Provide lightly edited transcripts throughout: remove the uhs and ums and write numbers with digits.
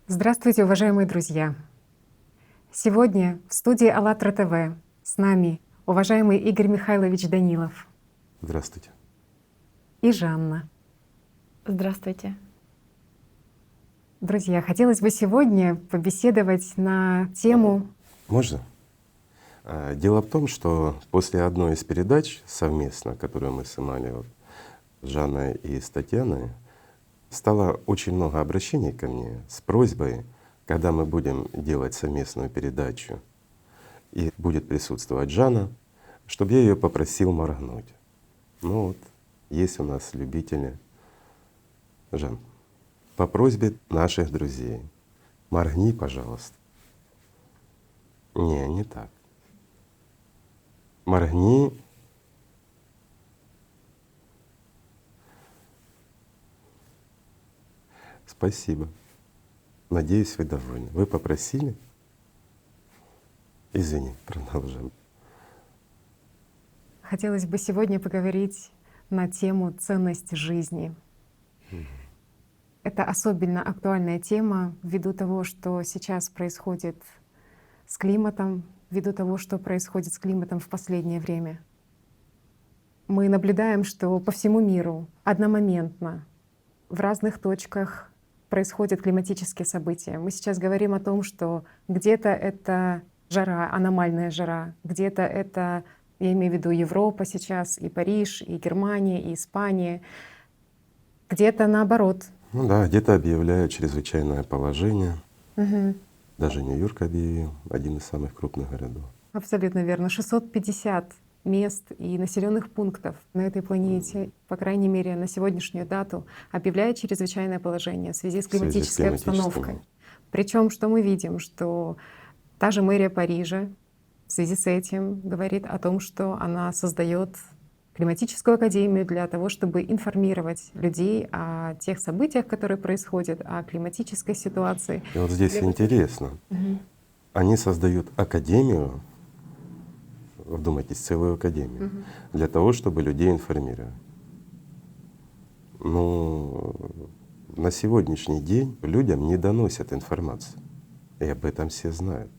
Здравствуйте, уважаемые друзья! Сегодня в студии АЛЛАТРА ТВ с нами уважаемый Игорь Михайлович Данилов Здравствуйте. и Жанна. Здравствуйте. Друзья, хотелось бы сегодня побеседовать на тему… Можно? Дело в том, что после одной из передач совместно, которую мы снимали с Жанной и с Татьяной, стало очень много обращений ко мне с просьбой, когда мы будем делать совместную передачу и будет присутствовать Жанна, чтобы я ее попросил моргнуть. Ну вот, есть у нас любители. Жан, по просьбе наших друзей, моргни, пожалуйста. Не так. Моргни. Спасибо. Надеюсь, вы довольны. Вы попросили? Извини, продолжим. Хотелось бы сегодня поговорить на тему ценность жизни. Это особенно актуальная тема ввиду того, что сейчас происходит с климатом, ввиду того, что происходит с климатом в последнее время. Мы наблюдаем, что по всему миру одномоментно в разных точках происходят климатические события. Мы сейчас говорим о том, что где-то это жара, аномальная жара, где-то это, я имею в виду Европа сейчас, и Париж, и Германия, и Испания, где-то наоборот. Ну да, где-то объявляют чрезвычайное положение. Мгм. Даже Нью-Йорк объявил, один из самых крупных городов. Абсолютно верно. 650 мест и населенных пунктов на этой планете, по крайней мере, на сегодняшнюю дату, объявляют чрезвычайное положение в связи с В связи с климатической климатическими. обстановкой. Причем, что мы видим, что та же мэрия Парижа в связи с этим говорит о том, что она создает климатическую академию для того, чтобы информировать людей о тех событиях, которые происходят, о климатической ситуации. И вот здесь интересно. Мгм. Они создают академию, вдумайтесь, целую академию, Мгм. для того, чтобы людей информировать. Ну, на сегодняшний день людям не доносят информацию, и об этом все знают.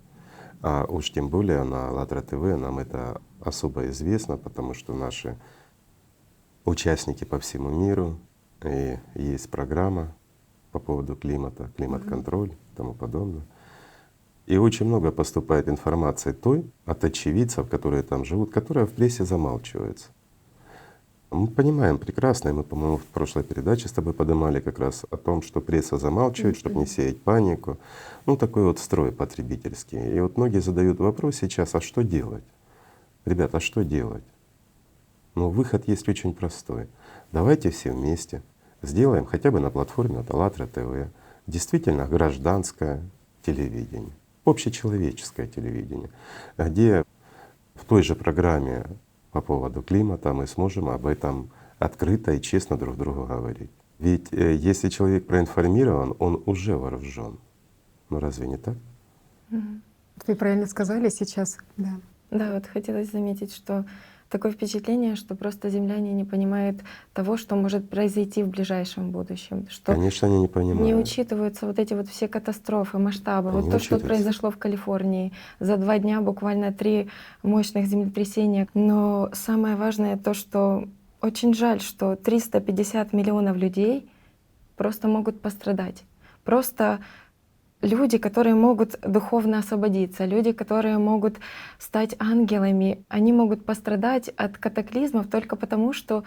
А уж тем более на АЛЛАТРА ТВ нам это особо известно, потому что наши участники по всему миру, и есть программа по поводу климата, климат-контроль и тому подобное. И очень много поступает информации той от очевидцев, которые там живут, которая в прессе замалчивается. Мы понимаем прекрасно, и мы, по-моему, в прошлой передаче с тобой поднимали как раз о том, что пресса замалчивает, чтобы не сеять панику. Ну, такой вот строй потребительский. И вот многие задают вопрос сейчас: а что делать? Ребята, а что делать? Ну, выход есть очень простой. Давайте все вместе сделаем хотя бы на платформе от АЛЛАТРА ТВ действительно гражданское телевидение, общечеловеческое телевидение, где в той же программе по поводу климата мы сможем об этом открыто и честно друг другу говорить. Ведь если человек проинформирован, он уже вооружен. Ну разве не так? Мгм. Вы правильно сказали сейчас, да. Да, вот хотелось заметить, что такое впечатление, что просто земляне не понимают того, что может произойти в ближайшем будущем, что Конечно, они не не понимают. учитываются вот эти вот все катастрофы, масштабы. Они Вот не то, что учитываются. произошло в Калифорнии. За 2 дня буквально 3 мощных землетрясения. Но самое важное то, что очень жаль, что 350 миллионов людей просто могут пострадать. Просто люди, которые могут духовно освободиться, люди, которые могут стать ангелами, они могут пострадать от катаклизмов только потому, что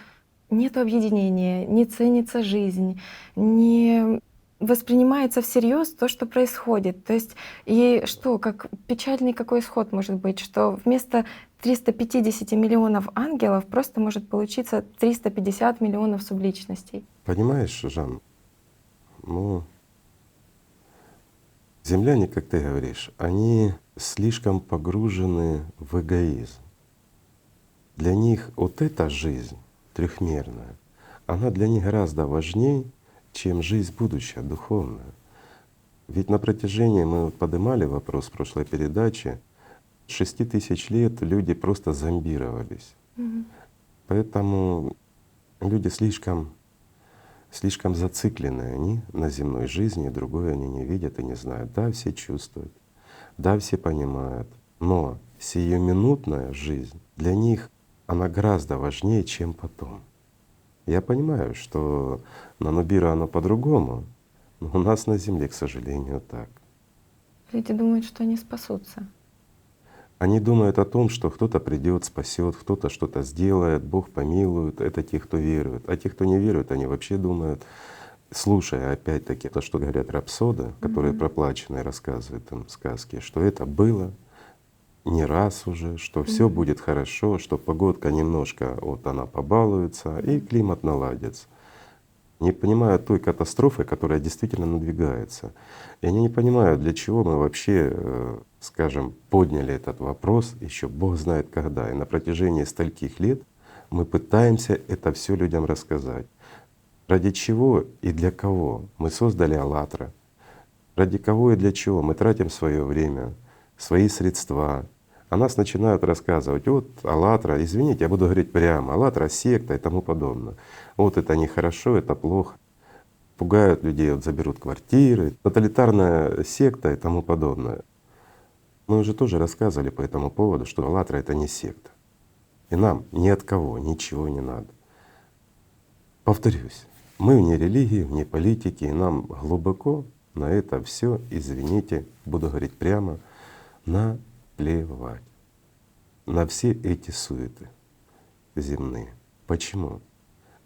нет объединения, не ценится жизнь, не воспринимается всерьез то, что происходит. То есть и что, как печальный какой исход может быть, что вместо 350 миллионов ангелов просто может получиться 350 миллионов субличностей. Понимаешь, Жан, ну, земляне, как ты говоришь, они слишком погружены в эгоизм. Для них вот эта жизнь трехмерная, она для них гораздо важнее, чем жизнь будущая, духовная. Ведь на протяжении, мы вот поднимали вопрос в прошлой передаче, 6000 лет люди просто зомбировались. Мгм. Поэтому люди слишком Слишком зациклены они на земной жизни, и другое они не видят и не знают. Да, все чувствуют, да, все понимают, но сиюминутная жизнь для них, она гораздо важнее, чем потом. Я понимаю, что на Нубиру оно по-другому, но у нас на Земле, к сожалению, так. Люди думают, что они спасутся. Они думают о том, что кто-то придет, спасет, кто-то что-то сделает, Бог помилует. Это те, кто верует. А те, кто не верует, они вообще думают, слушая опять-таки то, что говорят рапсоды, которые проплаченные рассказывают им сказки, что это было не раз уже, что все будет хорошо, что погодка немножко вот она побалуется и климат наладится. Не понимают той катастрофы, которая действительно надвигается. И они не понимают, для чего мы вообще, скажем, подняли этот вопрос, еще Бог знает когда. И на протяжении стольких лет мы пытаемся это все людям рассказать. Ради чего и для кого мы создали АЛЛАТРА, ради кого и для чего мы тратим свое время, свои средства. О нас начинают рассказывать: вот АЛЛАТРА, извините, я буду говорить прямо, АЛЛАТРА — секта и тому подобное. Вот это нехорошо, это плохо. Пугают людей, вот заберут квартиры, тоталитарная секта и тому подобное. Мы уже тоже рассказывали по этому поводу, что АЛЛАТРА — это не секта. И нам ни от кого ничего не надо. Повторюсь, мы вне религии, вне политики, и нам глубоко на это все, извините, буду говорить прямо, наплевать. На все эти суеты земные. Почему?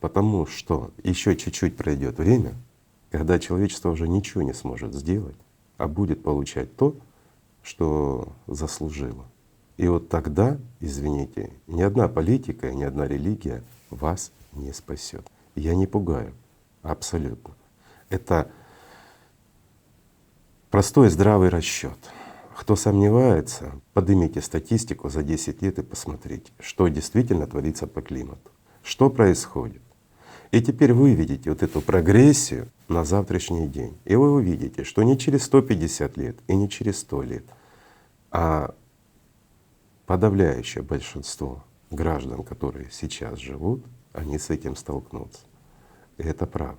Потому что еще чуть-чуть пройдет время, когда человечество уже ничего не сможет сделать, а будет получать то, что заслужило. И вот тогда, извините, ни одна политика, ни одна религия вас не спасет. Я не пугаю, абсолютно. Это простой здравый расчет. Кто сомневается, поднимите статистику за 10 лет и посмотрите, что действительно творится по климату, что происходит. И теперь вы видите вот эту прогрессию на завтрашний день. И вы увидите, что не через 150 лет и не через 100 лет, а подавляющее большинство граждан, которые сейчас живут, они с этим столкнутся. И это правда.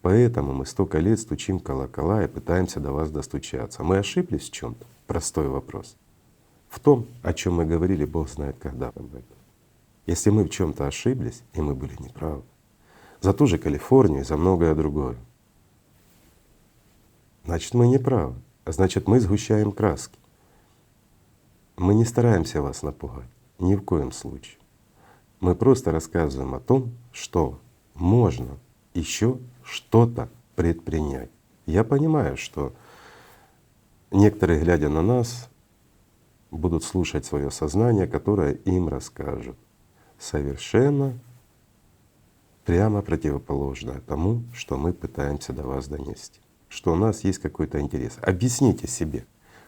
Поэтому мы столько лет стучим в колокола и пытаемся до вас достучаться. Мы ошиблись в чем-то? Простой вопрос. В том, о чем мы говорили, Бог знает когда об этом. Если мы в чем-то ошиблись, и мы были неправы, за ту же Калифорнию и за многое другое, значит, мы не правы, а значит, мы сгущаем краски. Мы не стараемся вас напугать, ни в коем случае. Мы просто рассказываем о том, что можно еще что-то предпринять. Я понимаю, что некоторые, глядя на нас, будут слушать свое сознание, которое им расскажет совершенно прямо противоположное тому, что мы пытаемся до вас донести. Что у нас есть какой-то интерес. Объясните себе,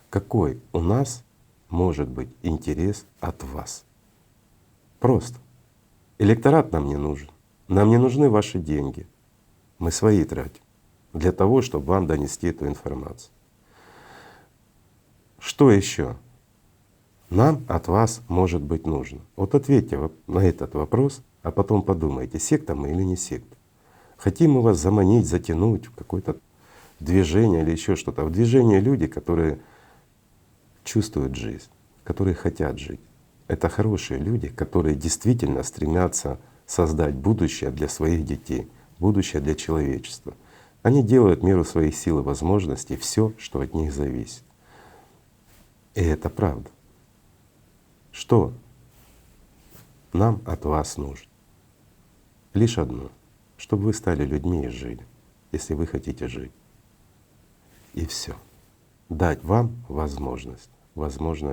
какой у нас может быть интерес от вас. Просто. Электорат нам не нужен. Нам не нужны ваши деньги. Мы свои тратим для того, чтобы вам донести эту информацию. Что еще нам от вас может быть нужно? Вот ответьте на этот вопрос, а потом подумайте, секта мы или не секта. Хотим мы вас заманить, затянуть в какое-то движение или еще что-то. В движении люди, которые чувствуют жизнь, которые хотят жить. Это хорошие люди, которые действительно стремятся создать будущее для своих детей, будущее для человечества. Они делают в меру своих сил и возможностей все, что от них зависит. И это правда. Что нам от вас нужно? Лишь одно, чтобы вы стали людьми и жили, если вы хотите жить. И все. Дать вам возможность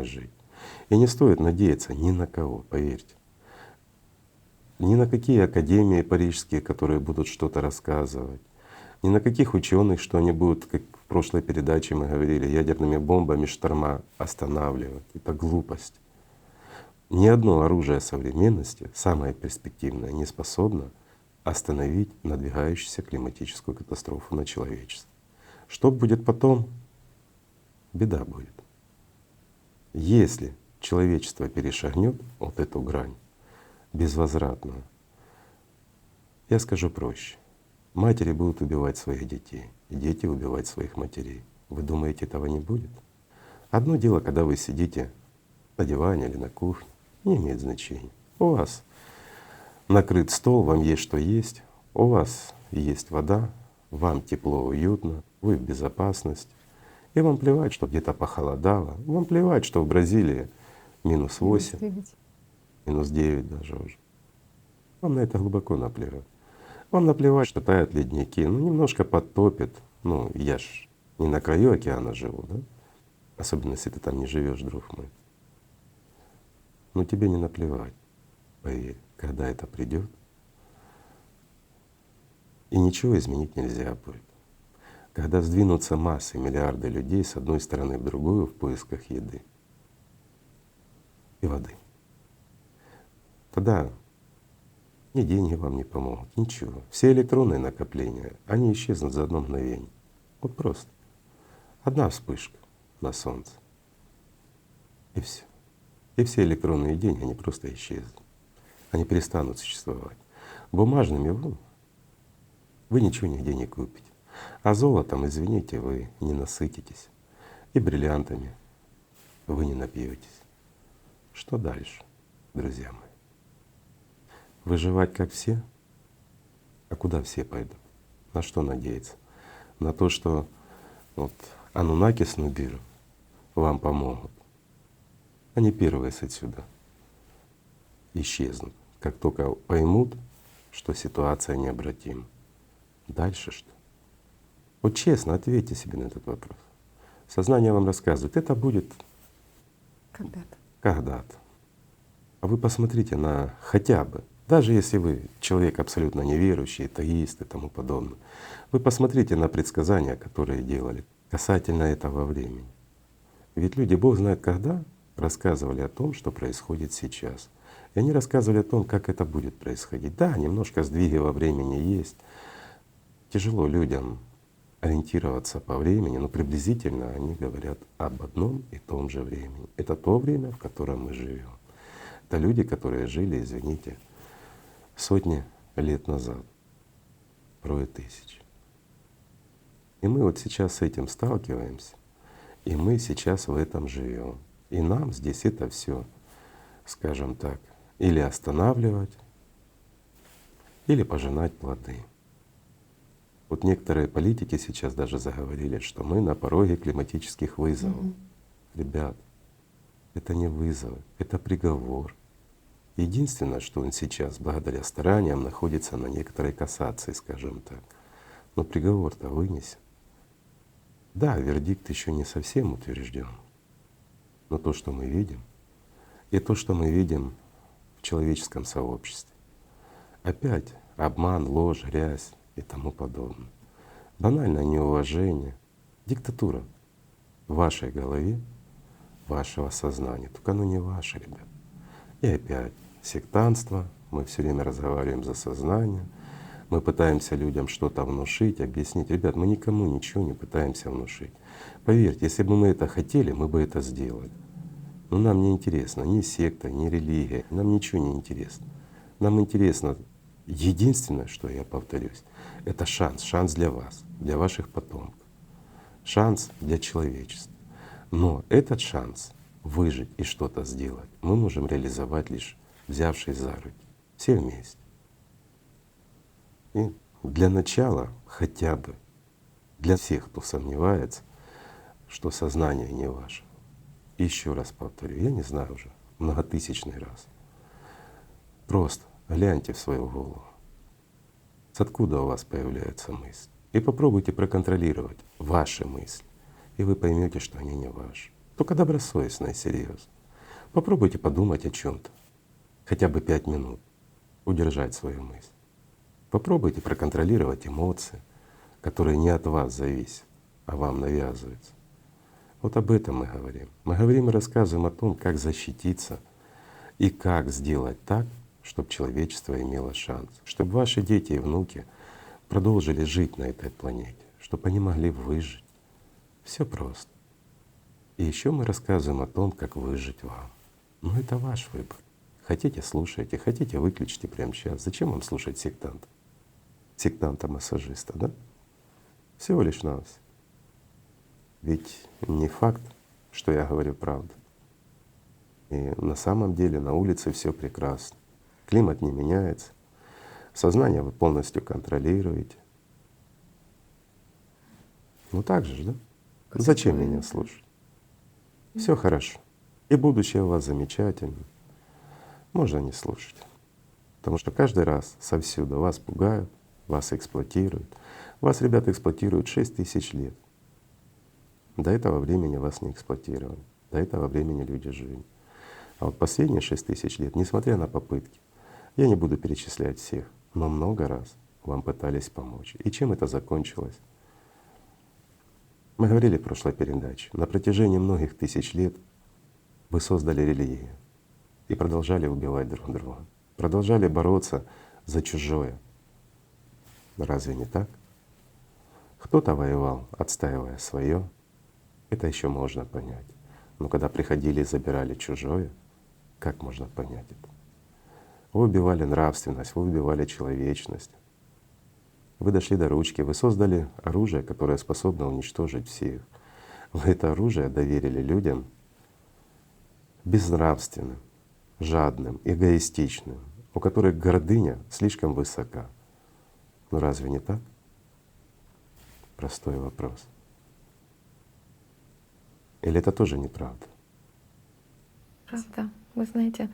жить. И не стоит надеяться ни на кого, поверьте. Ни на какие академии парижские, которые будут что-то рассказывать, ни на каких ученых, что они будут, как в прошлой передаче мы говорили, ядерными бомбами шторма останавливать. Это глупость. Ни одно оружие современности, самое перспективное, не способно остановить надвигающуюся климатическую катастрофу на человечество. Что будет потом? Беда будет. Если человечество перешагнет вот эту грань безвозвратную, я скажу проще. Матери будут убивать своих детей, и дети убивать своих матерей. Вы думаете, этого не будет? Одно дело, когда вы сидите на диване или на кухне, не имеет значения. У вас накрыт стол, вам есть что есть, у вас есть вода, вам тепло, уютно, вы в безопасности. И вам плевать, что где-то похолодало, вам плевать, что в Бразилии -8, -9 даже уже. Вам на это глубоко наплевать. Вам наплевать, что тают ледники, ну немножко подтопит. Ну я ж не на краю океана живу, да? Особенно если ты там не живешь, друг мой. Но тебе не наплевать, поверь, когда это придет, и ничего изменить нельзя будет. Когда сдвинутся массы, миллиарды людей с одной стороны в другую в поисках еды и воды, тогда ни деньги вам не помогут, ничего. Все электронные накопления, они исчезнут за одно мгновение. Вот просто. Одна вспышка на солнце. И все. И все электронные деньги, они просто исчезнут. Они перестанут существовать. Бумажными вы ничего нигде не купите. А золотом, извините, вы не насытитесь. И бриллиантами вы не напьетесь. Что дальше, друзья мои? Выживать как все? А куда все пойдут? На что надеяться? На то, что вот Ануннаки с Нубиру вам помогут. Они первые отсюда исчезнут, как только поймут, что ситуация необратима. Дальше что? Вот честно ответьте себе на этот вопрос. Сознание вам рассказывает, это будет Когда-то. когда-то. А вы посмотрите на хотя бы, даже если вы человек абсолютно неверующий, атеист и тому подобное, вы посмотрите на предсказания, которые делали касательно этого времени. Ведь люди, Бог знает когда, рассказывали о том, что происходит сейчас. И они рассказывали о том, как это будет происходить. Да, немножко сдвиги во времени есть. Тяжело людям ориентироваться по времени, но приблизительно они говорят об одном и том же времени. Это то время, в котором мы живем. Это люди, которые жили, извините, сотни лет назад, порой тысяч. И мы вот сейчас с этим сталкиваемся, и мы сейчас в этом живем. И нам здесь это все, скажем так, или останавливать, или пожинать плоды. Вот некоторые политики сейчас даже заговорили, что мы на пороге климатических вызовов. Ребят, это не вызовы, это приговор. Единственное, что он сейчас, благодаря стараниям, находится на некоторой кассации, скажем так. Но приговор-то вынесен. Да, вердикт еще не совсем утвержден, но то, что мы видим, и то, что мы видим в человеческом сообществе, опять обман, ложь, грязь и тому подобное. Банальное неуважение, диктатура в вашей голове, вашего сознания, только оно не ваше, ребят. И опять сектантство, мы все время разговариваем за сознание, мы пытаемся людям что-то внушить, объяснить. Ребят, мы никому ничего не пытаемся внушить. Поверьте, если бы мы это хотели, мы бы это сделали. Но нам не интересно ни секта, ни религия, нам ничего не интересно. Нам интересно единственное, что я повторюсь, это шанс для вас, для ваших потомков, шанс для человечества. Но этот шанс выжить и что-то сделать мы можем реализовать лишь взявшись за руки, все вместе. И для начала хотя бы для всех, кто сомневается, что сознание не ваше. Еще раз повторю, я не знаю уже многотысячный раз. Просто гляньте в свою голову, с откуда у вас появляется мысль. И попробуйте проконтролировать ваши мысли, и вы поймете, что они не ваши. Только добросовестно и серьезно. Попробуйте подумать о чем-то, хотя бы 5 минут, удержать свою мысль. Попробуйте проконтролировать эмоции, которые не от вас зависят, а вам навязываются. Вот об этом мы говорим. Мы говорим и рассказываем о том, как защититься и как сделать так, чтобы человечество имело шанс, чтобы ваши дети и внуки продолжили жить на этой планете, чтобы они могли выжить. Все просто. И еще мы рассказываем о том, как выжить вам. Но это ваш выбор. Хотите — слушайте, хотите — выключите прямо сейчас. Зачем вам слушать сектантов? сектанта-массажиста, да? Всего лишь навсего. Ведь не факт, что я говорю правду. И на самом деле на улице все прекрасно. Климат не меняется, сознание вы полностью контролируете. Ну так же, да? Зачем меня слушать? Все хорошо. И будущее у вас замечательно. Можно не слушать. Потому что каждый раз совсюду вас пугают, вас эксплуатируют. Вас, ребята, эксплуатируют 6000 лет. До этого времени вас не эксплуатировали. До этого времени люди жили. А вот последние 6000 лет, несмотря на попытки, я не буду перечислять всех, но много раз вам пытались помочь. И чем это закончилось? Мы говорили в прошлой передаче, на протяжении многих тысяч лет вы создали религию и продолжали убивать друг друга, продолжали бороться за чужое. Разве не так? Кто-то воевал, отстаивая свое, это еще можно понять. Но когда приходили и забирали чужое, как можно понять это? Вы убивали нравственность, вы убивали человечность. Вы дошли до ручки, вы создали оружие, которое способно уничтожить всех. Вы это оружие доверили людям безнравственным, жадным, эгоистичным, у которых гордыня слишком высока. Ну разве не так? Простой вопрос. Или это тоже неправда? Правда. Вы знаете,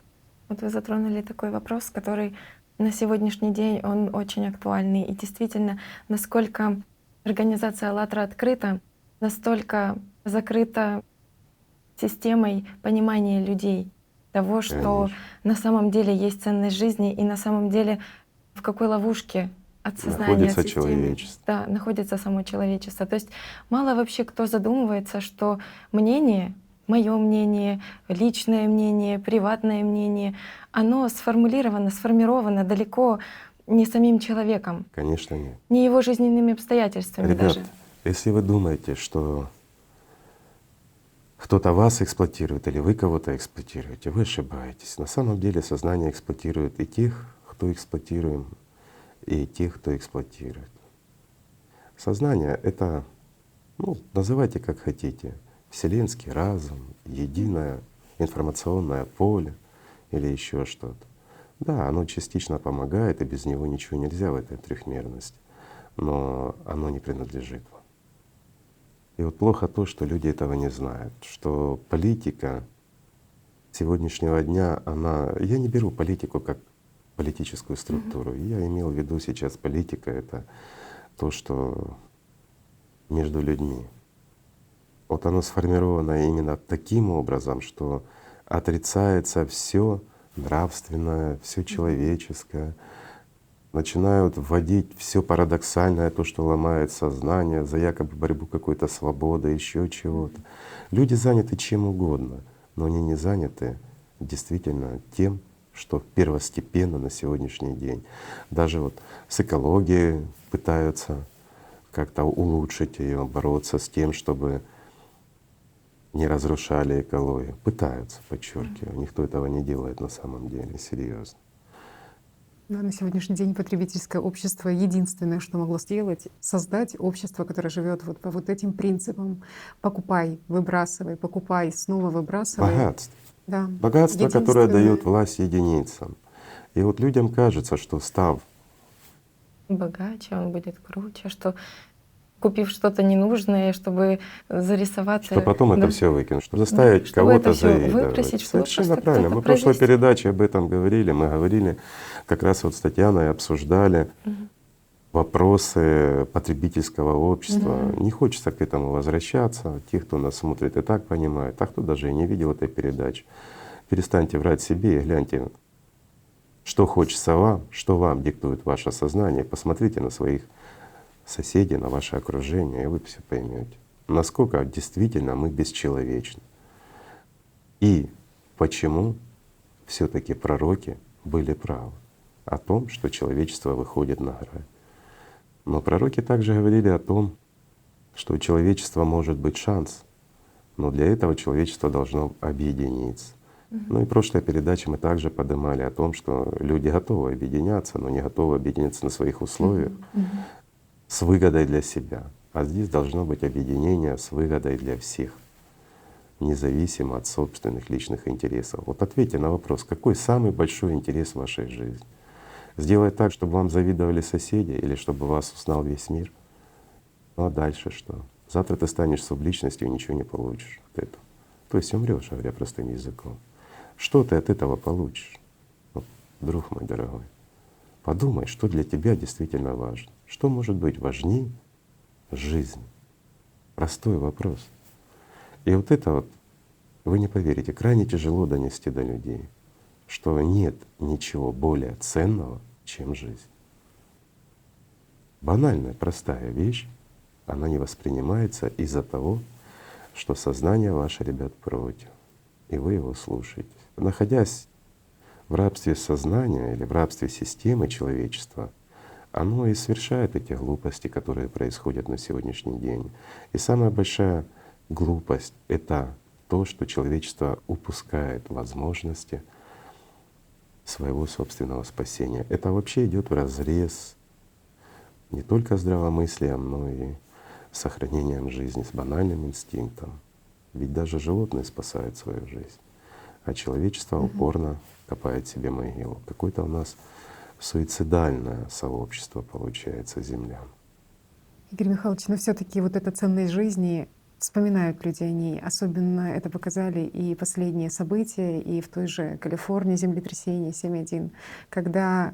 вот вы затронули такой вопрос, который на сегодняшний день он очень актуальный. И действительно, насколько организация «АЛЛАТРА» открыта, настолько закрыта системой понимания людей того, что Конечно. на самом деле есть ценность жизни и на самом деле в какой ловушке от сознания Находится системы, человечество. да, находится само человечество. То есть мало вообще кто задумывается, что мнение, мое мнение, личное мнение, приватное мнение, оно сформировано далеко не самим человеком, Конечно, нет. не его жизненными обстоятельствами Ребят, даже. если вы думаете, что кто-то вас эксплуатирует или вы кого-то эксплуатируете, вы ошибаетесь. На самом деле сознание эксплуатирует и тех, кто эксплуатируем, и тех, кто эксплуатирует. Сознание — это, ну, называйте как хотите, вселенский разум, единое информационное поле или еще что-то. Да, оно частично помогает, и без него ничего нельзя в этой трехмерности, но оно не принадлежит вам. И вот плохо то, что люди этого не знают, что политика сегодняшнего дня, она… Я не беру политику как политическую структуру. Я имел в виду сейчас политика — это то, что между людьми. Вот оно сформировано именно таким образом, что отрицается все нравственное, все человеческое, начинают вводить все парадоксальное, то, что ломает сознание, за якобы борьбу какой-то свободы, еще чего-то. Люди заняты чем угодно, но они не заняты действительно тем, что первостепенно на сегодняшний день. Даже вот с экологией пытаются как-то улучшить ее, бороться с тем, чтобы не разрушали экологию. Пытаются, подчеркиваю, никто этого не делает на самом деле, серьезно. Да, на сегодняшний день потребительское общество единственное, что могло сделать, создать общество, которое живет вот по вот этим принципам: покупай, выбрасывай, покупай, снова выбрасывай. Богатство. Да. Богатство, которое Единственное. дает власть единицам. И вот людям кажется, что став Богаче, он будет круче, что купив что-то ненужное, чтобы зарисоваться. что потом это да. все выкинуть, чтобы заставить чтобы это кого-то всё завидовать. выбросить, чтобы Совершенно просто правильно. кто-то Мы в прошлой произвести. передаче об этом говорили. Мы говорили как раз вот с Татьяной обсуждали вопросы потребительского общества. Не хочется к этому возвращаться. Те, кто нас смотрит, и так понимают, а кто даже и не видел этой передачи. Перестаньте врать себе и гляньте, что хочется вам, что вам диктует ваше сознание. Посмотрите на своих соседей, на ваше окружение, и вы все поймете, насколько действительно мы бесчеловечны. И почему все-таки пророки были правы о том, что человечество выходит на грань. Но пророки также говорили о том, что у человечества может быть шанс, но для этого человечество должно объединиться. Ну и прошлой передаче мы также поднимали о том, что люди готовы объединяться, но не готовы объединяться на своих условиях с выгодой для себя. А здесь должно быть объединение с выгодой для всех, независимо от собственных личных интересов. Вот ответьте на вопрос, какой самый большой интерес в вашей жизни? Сделать так, чтобы вам завидовали соседи или чтобы вас узнал весь мир? Ну а дальше что? Завтра ты станешь субличностью и ничего не получишь от этого. То есть умрёшь, говоря простым языком. Что ты от этого получишь? Вот, друг мой дорогой, подумай, что для тебя действительно важно. Что может быть важнее жизни? Простой вопрос. И вот это вот, вы не поверите, крайне тяжело донести до людей, что нет ничего более ценного, чем жизнь. Банальная, простая вещь, она не воспринимается из-за того, что сознание ваше, ребят, против, и вы его слушаете. Находясь в рабстве сознания или в рабстве системы человечества, оно и совершает эти глупости, которые происходят на сегодняшний день. И самая большая глупость — это то, что человечество упускает возможности своего собственного спасения. Это вообще идет вразрез не только здравомыслием, но и сохранением жизни, с банальным инстинктом. Ведь даже животные спасают свою жизнь, а человечество упорно копает себе могилу. Какое-то у нас суицидальное сообщество получается землян. Игорь Михайлович, но все-таки вот эта ценность жизни, вспоминают люди о ней. Особенно это показали и последние события, и в той же Калифорнии землетрясение 7.1, когда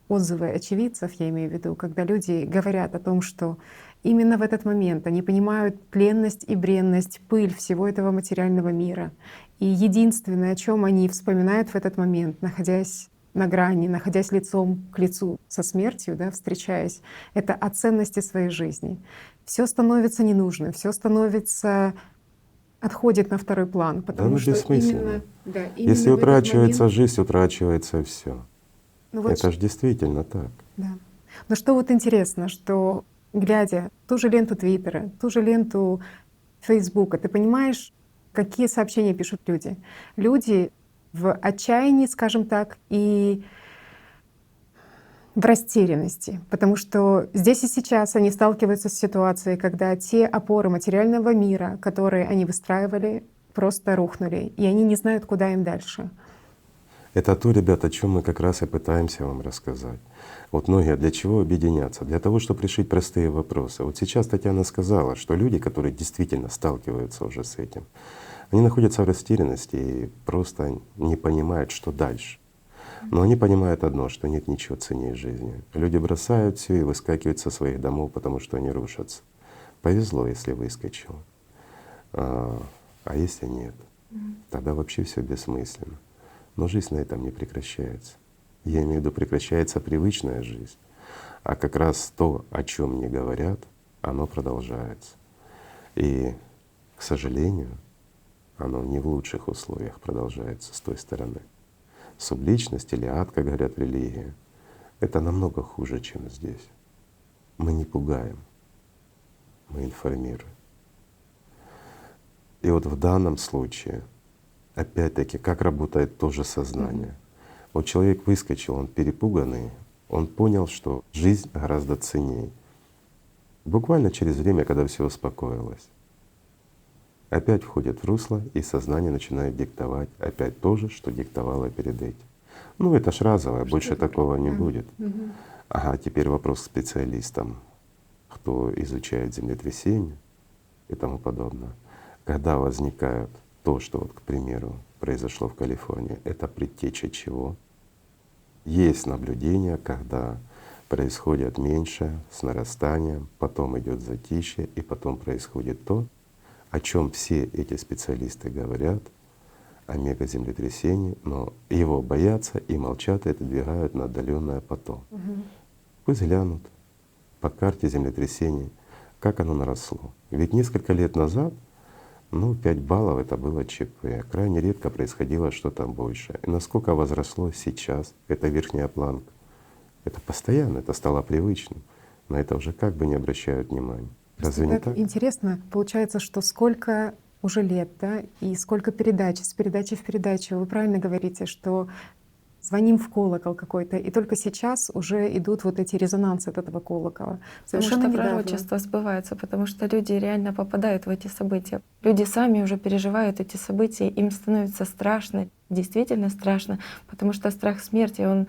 отзывы очевидцев, я имею в виду, когда люди говорят о том, что именно в этот момент они понимают тленность и бренность, пыль всего этого материального мира. И единственное, о чем они вспоминают в этот момент, находясь на грани, находясь лицом к лицу со смертью, да, встречаясь, это о ценности своей жизни. Все становится ненужным, все становится отходит на второй план, потому ну что бессмысленно. именно Если в этот утрачивается момент, жизнь, утрачивается все. ну вот Это же действительно так. да. Но что вот интересно, что глядя ту же ленту Твиттера, ту же ленту Фейсбука, ты понимаешь, какие сообщения пишут люди. Люди в отчаянии, скажем так, и в растерянности, потому что здесь и сейчас они сталкиваются с ситуацией, когда те опоры материального мира, которые они выстраивали, просто рухнули, и они не знают, куда им дальше. Это то, ребята, о чем мы как раз и пытаемся вам рассказать. Вот многие для чего объединяться? Для того, чтобы решить простые вопросы. Вот сейчас Татьяна сказала, что люди, которые действительно сталкиваются уже с этим, они находятся в растерянности и просто не понимают, что дальше. Но они понимают одно, что нет ничего ценнее жизни. Люди бросают все и выскакивают со своих домов, потому что они рушатся. Повезло, если выскочил. А если нет, тогда вообще все бессмысленно. Но жизнь на этом не прекращается. Я имею в виду, прекращается привычная жизнь, а как раз то, о чем не говорят, оно продолжается. И, к сожалению, оно не в лучших условиях продолжается с той стороны. Субличность или ад, как говорят в религии, это намного хуже, чем здесь. Мы не пугаем, мы информируем. И вот в данном случае, опять-таки, как работает то же сознание. Вот человек выскочил, он перепуганный, он понял, что жизнь гораздо ценнее. Буквально через время, когда все успокоилось, опять входит в русло, и сознание начинает диктовать опять то же, что диктовало перед этим. Ну это ж разовое, больше такого не будет. Ага, теперь вопрос к специалистам, кто изучает землетрясения и тому подобное. Когда возникают то, что вот, к примеру, произошло в Калифорнии, это предтеча чего? Есть наблюдения, когда происходит меньше с нарастанием, потом идет затишье, и потом происходит то, о чем все эти специалисты говорят, о мегаземлетрясении, но его боятся и молчат, и отодвигают на отдаленное потом. Пусть глянут по карте землетрясений, как оно наросло. Ведь несколько лет назад, 5 баллов это было ЧП. Крайне редко происходило что-то большее. И насколько возросло сейчас эта верхняя планка? Это постоянно, это стало привычным. На это уже как бы не обращают внимания. Разве не так? Интересно, получается, что сколько уже лет, да, и сколько передач, с передачи в передачу. Вы правильно говорите, что звоним в колокол какой-то, и только сейчас уже идут вот эти резонансы от этого колокола. Потому Совершенно что недавно. пророчества сбываются, потому что люди реально попадают в эти события. Люди сами уже переживают эти события, им становится страшно, действительно страшно, потому что страх смерти, он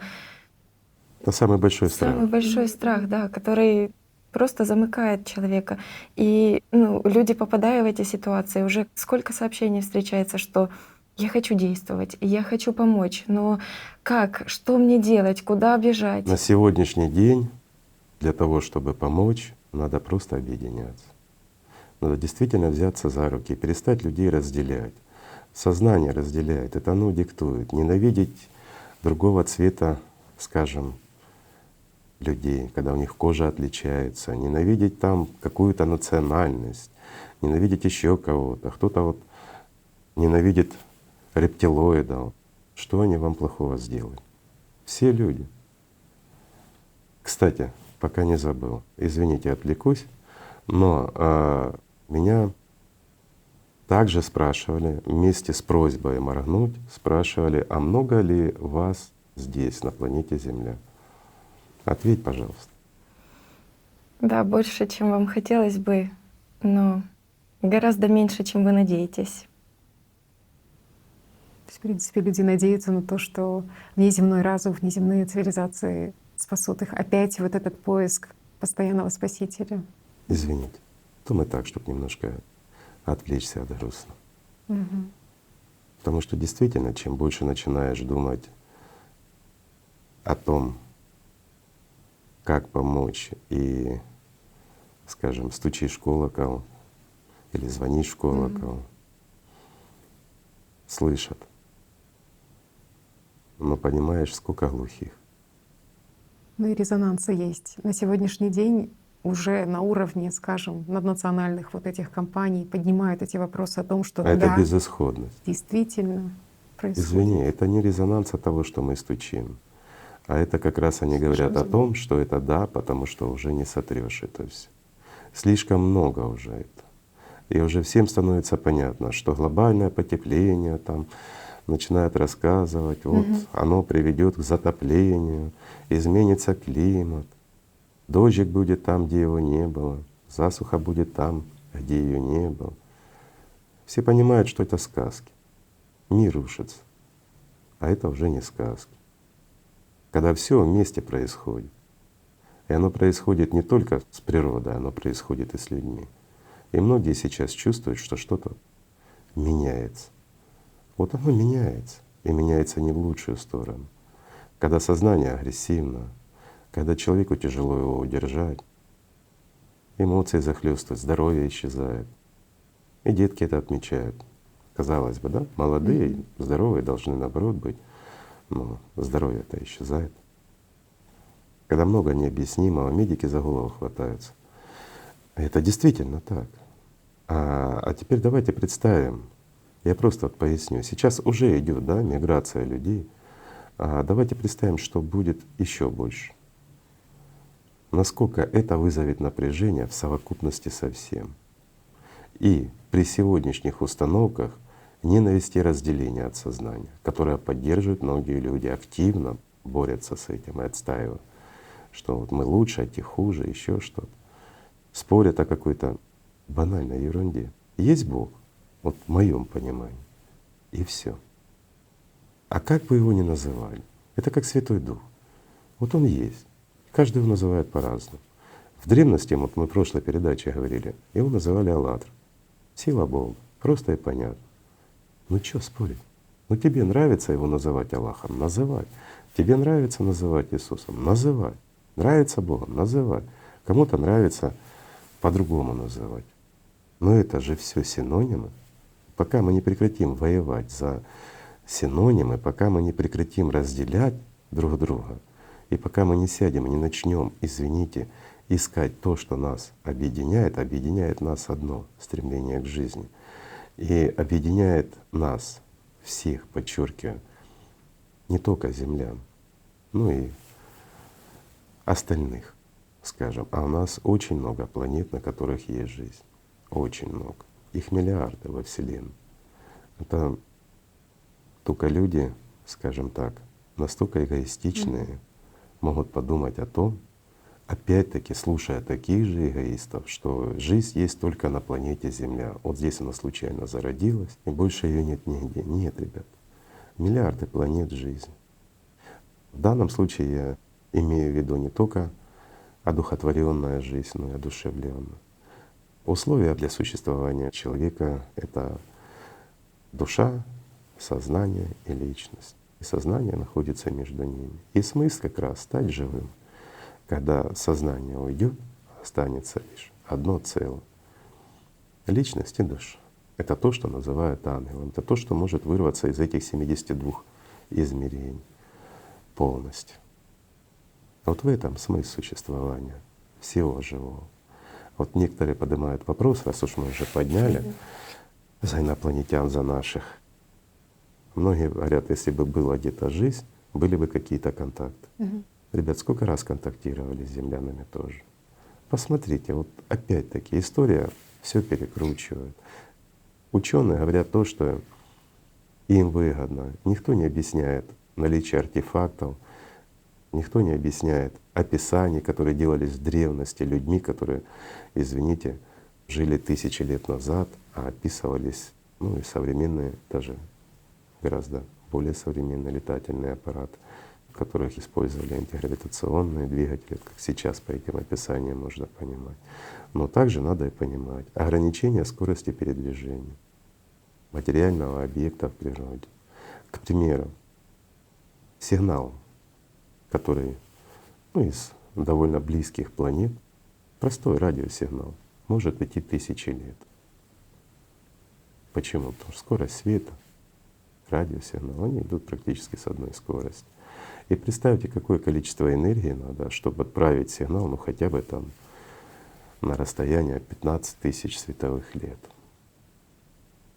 Это самый большой страх. самый большой страх, да, который просто замыкает человека. И люди, попадая в эти ситуации, уже сколько сообщений встречается, что я хочу действовать, я хочу помочь, но как, что мне делать, куда бежать? На сегодняшний день для того, чтобы помочь, надо просто объединяться. Надо действительно взяться за руки и перестать людей разделять. Сознание разделяет, это оно диктует. Ненавидеть другого цвета, скажем, людей, когда у них кожа отличается, ненавидеть там какую-то национальность, ненавидеть еще кого-то. Кто-то вот ненавидит рептилоидов. Что они вам плохого сделали? Все люди. Кстати, пока не забыл, извините, отвлекусь, но меня также спрашивали, вместе с просьбой моргнуть, спрашивали, а много ли вас здесь, на планете Земля? Ответь, пожалуйста. Да, больше, чем вам хотелось бы, но гораздо меньше, чем вы надеетесь. То есть, в принципе, люди надеются на то, что внеземной разум, внеземные цивилизации спасут их. Опять вот этот поиск постоянного спасителя. Извините. То мы так, чтобы немножко отвлечься от грустного. Мгм. Потому что действительно, чем больше начинаешь думать о том, как помочь, и, скажем, стучишь в колокол или звонишь в колокол, слышат, но понимаешь, сколько глухих. Ну и резонансы есть. На сегодняшний день уже на уровне, скажем, наднациональных вот этих компаний поднимают эти вопросы о том, что А это да, безысходность. действительно происходит. Извини, это не резонанс от того, что мы стучим, а это как раз они говорят о том, что это да, потому что уже не сотрешь это все. Слишком много уже это. И уже всем становится понятно, что глобальное потепление там начинают рассказывать, вот оно приведет к затоплению, изменится климат, дождик будет там, где его не было, засуха будет там, где ее не было. Все понимают, что это сказки. Мир рушится, а это уже не сказки. Когда все вместе происходит. И оно происходит не только с природой, оно происходит и с людьми. И многие сейчас чувствуют, что что-то меняется. Вот оно меняется, и меняется не в лучшую сторону. Когда сознание агрессивно, когда человеку тяжело его удержать, эмоции захлестывают, здоровье исчезает. И детки это отмечают. Казалось бы, да, молодые, здоровые должны наоборот быть, но здоровье-то исчезает. Когда много необъяснимого, медики за голову хватаются. Это действительно так. А теперь давайте представим, я просто вот поясню. Сейчас уже идет, да, миграция людей. Давайте представим, что будет еще больше. Насколько это вызовет напряжение в совокупности со всем. И при сегодняшних установках ненависть и разделение от сознания, которое поддерживают многие люди, активно борются с этим и отстаивают, что вот мы лучше, а те хуже, еще что-то. Спорят о какой-то банальной ерунде. Есть Бог, вот в моем понимании, и все. А как бы его ни называли, это как Святой Дух. Вот Он есть. Каждый его называет по-разному. В древности, вот мы в прошлой передаче говорили, его называли Аллатра. Сила Бога, просто и понятно. Ну что спорить? Ну тебе нравится его называть Аллахом — называй. Тебе нравится называть Иисусом — называй. Нравится Богом — называй. Кому-то нравится по-другому называть. Но это же все синонимы. Пока мы не прекратим воевать за синонимы, пока мы не прекратим разделять друг друга, и пока мы не сядем и не начнем, извините, искать то, что нас объединяет, объединяет нас одно — стремление к жизни. И объединяет нас всех, подчеркиваю, не только землян, ну и остальных, скажем. А у нас очень много планет, на которых есть жизнь. Очень много. Их миллиарды во Вселенной. Это только люди, скажем так, настолько эгоистичные, могут подумать о том, опять-таки слушая таких же эгоистов, что жизнь есть только на планете Земля. Вот здесь она случайно зародилась, и больше ее нет нигде. Нет, ребят, миллиарды планет жизни. В данном случае я имею в виду не только одухотворенная жизнь, но и одушевленная. Условия для существования человека — это душа, сознание и личность. И сознание находится между ними. И смысл как раз стать живым. Когда сознание уйдет, останется лишь одно целое — личность и душа. Это то, что называют ангелом. Это то, что может вырваться из этих 72 измерений полностью. Вот в этом смысл существования всего живого. Вот некоторые поднимают вопрос, раз уж мы уже подняли за инопланетян, за наших. Многие говорят, если бы была где-то жизнь, были бы какие-то контакты. Ребят, сколько раз контактировали с землянами тоже. Посмотрите, вот опять-таки история все перекручивает. Ученые говорят то, что им выгодно. Никто не объясняет наличие артефактов, никто не объясняет описаний, которые делались в древности людьми, которые, извините, жили тысячи лет назад, а описывались, ну и современные, даже гораздо более современные летательные аппараты, в которых использовали антигравитационные двигатели, как сейчас по этим описаниям можно понимать. Но также надо и понимать ограничение скорости передвижения материального объекта в природе. К примеру, сигнал, который из довольно близких планет, простой радиосигнал, может идти тысячи лет. Почему? Потому что скорость света, радиосигнал, они идут практически с одной скоростью. И представьте, какое количество энергии надо, чтобы отправить сигнал, ну хотя бы там на расстояние 15 тысяч световых лет.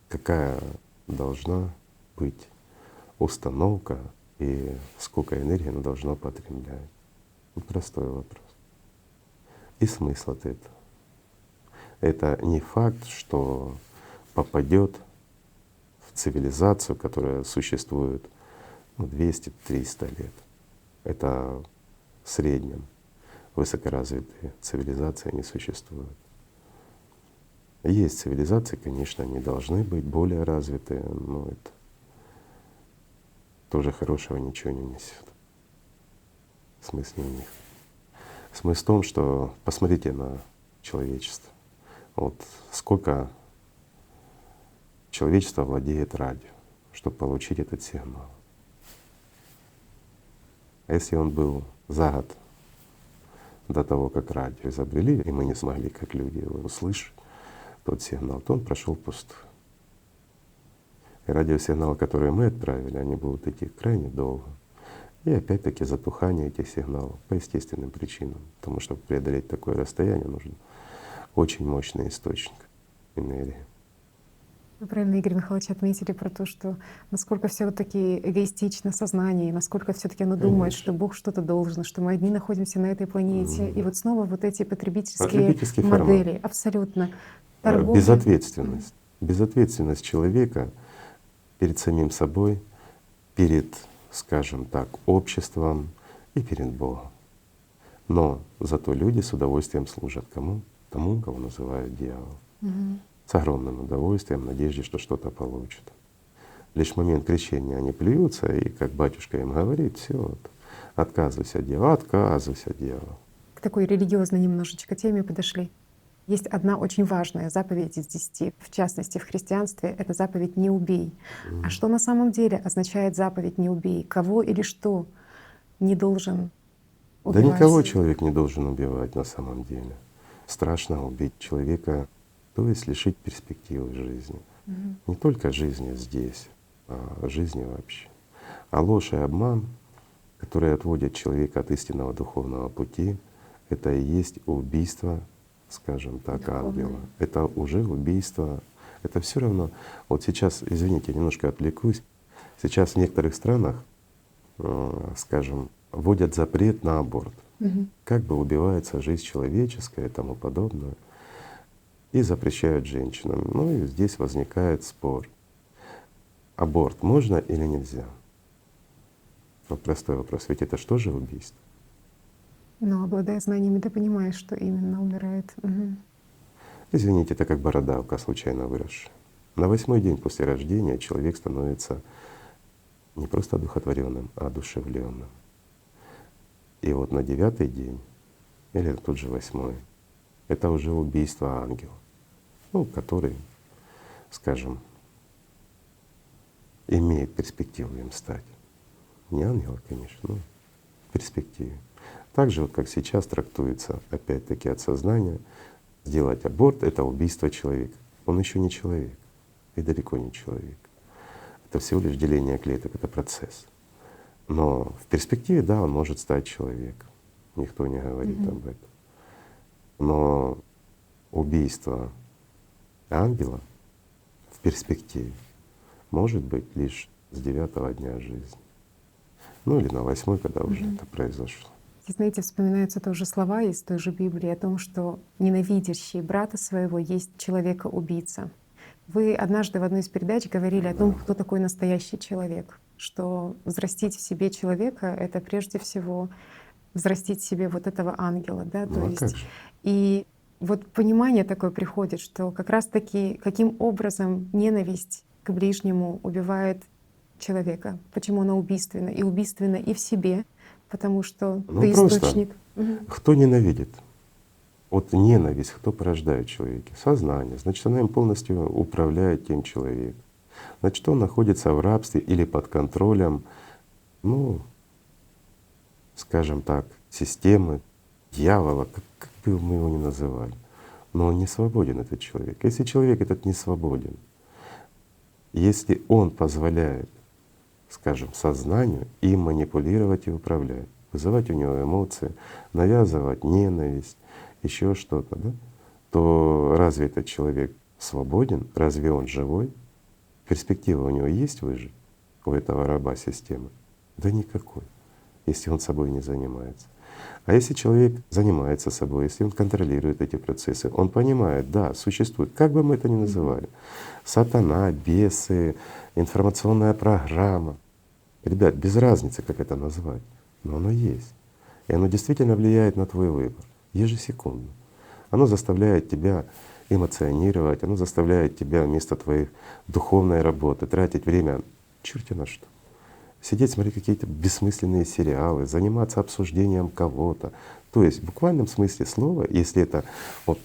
Какая должна быть установка и сколько энергии она должна потреблять? Вот простой вопрос. И смысл от этого. Это не факт, что попадет в цивилизацию, которая существует 200-300 лет. Это в среднем высокоразвитые цивилизации не существуют. Есть цивилизации, конечно, они должны быть более развитые, но это тоже хорошего ничего не несет. Смысл не в них. Смысл в том, что посмотрите на человечество. Вот сколько человечество владеет радио, чтобы получить этот сигнал. А если он был за год до того, как радио изобрели, и мы не смогли, как люди, его услышать, тот сигнал, то он прошел пустой. И радиосигналы, которые мы отправили, они будут идти крайне долго. И опять-таки затухание этих сигналов по естественным причинам. Потому что чтобы преодолеть такое расстояние, нужен очень мощный источник энергии. Вы правильно, Игорь Михайлович, отметили про то, что насколько все-таки эгоистично сознание, и насколько все-таки оно думает, что Бог что-то должен, что мы одни находимся на этой планете. И вот снова вот эти потребительские модели. Формат. Абсолютно. Торговля. Безответственность. Безответственность человека перед самим собой, перед, скажем так, обществом и перед Богом. Но зато люди с удовольствием служат кому? Тому, кого называют дьяволом. С огромным удовольствием, в надежде, что что-то получат. Лишь в момент крещения они плюются, и как батюшка им говорит, все, вот, отказывайся от дьявола, отказывайся от дьявола. К такой религиозной немножечко теме подошли. Есть одна очень важная заповедь из 10, в частности в христианстве, это заповедь «не убей». А что на самом деле означает заповедь «не убей»? Кого или что не должен убивать? Да никого человек не должен убивать на самом деле. Страшно убить человека, то есть лишить перспективы жизни. Не только жизни здесь, а жизни вообще. А ложь и обман, которые отводят человека от истинного духовного пути, это и есть убийство, скажем так, ангела. Это уже убийство. Это все равно. Вот сейчас, извините, немножко отвлекусь. Сейчас в некоторых странах, скажем, вводят запрет на аборт. Как бы убивается жизнь человеческая и тому подобное. и запрещают женщинам. Ну и здесь возникает спор. Аборт можно или нельзя? Вот простой вопрос, ведь это что же убийство? Но обладая знаниями, ты понимаешь, что именно умирает. Мгм. Извините, это как бородавка, случайно выросшая. На 8-й день после рождения человек становится не просто одухотворенным, а одушевленным. И вот на 9-й день, или тут же 8-й, это уже убийство ангела, ну, который, скажем, имеет перспективу им стать. Не ангела, конечно, но в перспективе. Так же, вот как сейчас трактуется, опять-таки от сознания, сделать аборт — это убийство человека. Он еще не человек и далеко не человек. Это всего лишь деление клеток, это процесс. Но в перспективе, да, он может стать человеком. Никто не говорит об этом. Но убийство ангела в перспективе может быть лишь с 9-го дня жизни. Ну или на 8-й, когда уже это произошло. И знаете, вспоминаются тоже слова из той же Библии о том, что ненавидящий брата своего есть человека-убийца. Вы однажды в одной из передач говорили о том, кто такой настоящий человек, что взрастить в себе человека — это прежде всего взрастить в себе вот этого ангела, да, то Ну а есть. как же? И вот понимание такое приходит, что как раз-таки каким образом ненависть к ближнему убивает человека, почему она убийственна, и убийственна и в себе, потому что Ну ты просто, источник. кто ненавидит? Вот ненависть кто порождает в человеке? Сознание. Значит, она им полностью управляет тем человеком. Значит, он находится в рабстве или под контролем, ну, скажем так, системы, дьявола, как бы мы его ни называли. Но он не свободен, этот человек. Если человек этот не свободен, если он позволяет, скажем, сознанию им манипулировать и управлять, вызывать у него эмоции, навязывать ненависть, еще что-то, да, то разве этот человек свободен? Разве он живой? Перспектива у него есть выжить, у этого раба системы? Да никакой, если он собой не занимается. А если человек занимается собой, если он контролирует эти процессы, он понимает, да, существует, как бы мы это ни называли, сатана, бесы, информационная программа. Ребят, без разницы, как это назвать, но оно есть. И оно действительно влияет на твой выбор ежесекундно. Оно заставляет тебя эмоционировать, оно заставляет тебя вместо твоей духовной работы тратить время черти на что. Сидеть, смотреть какие-то бессмысленные сериалы, заниматься обсуждением кого-то. То есть в буквальном смысле слова, если это вот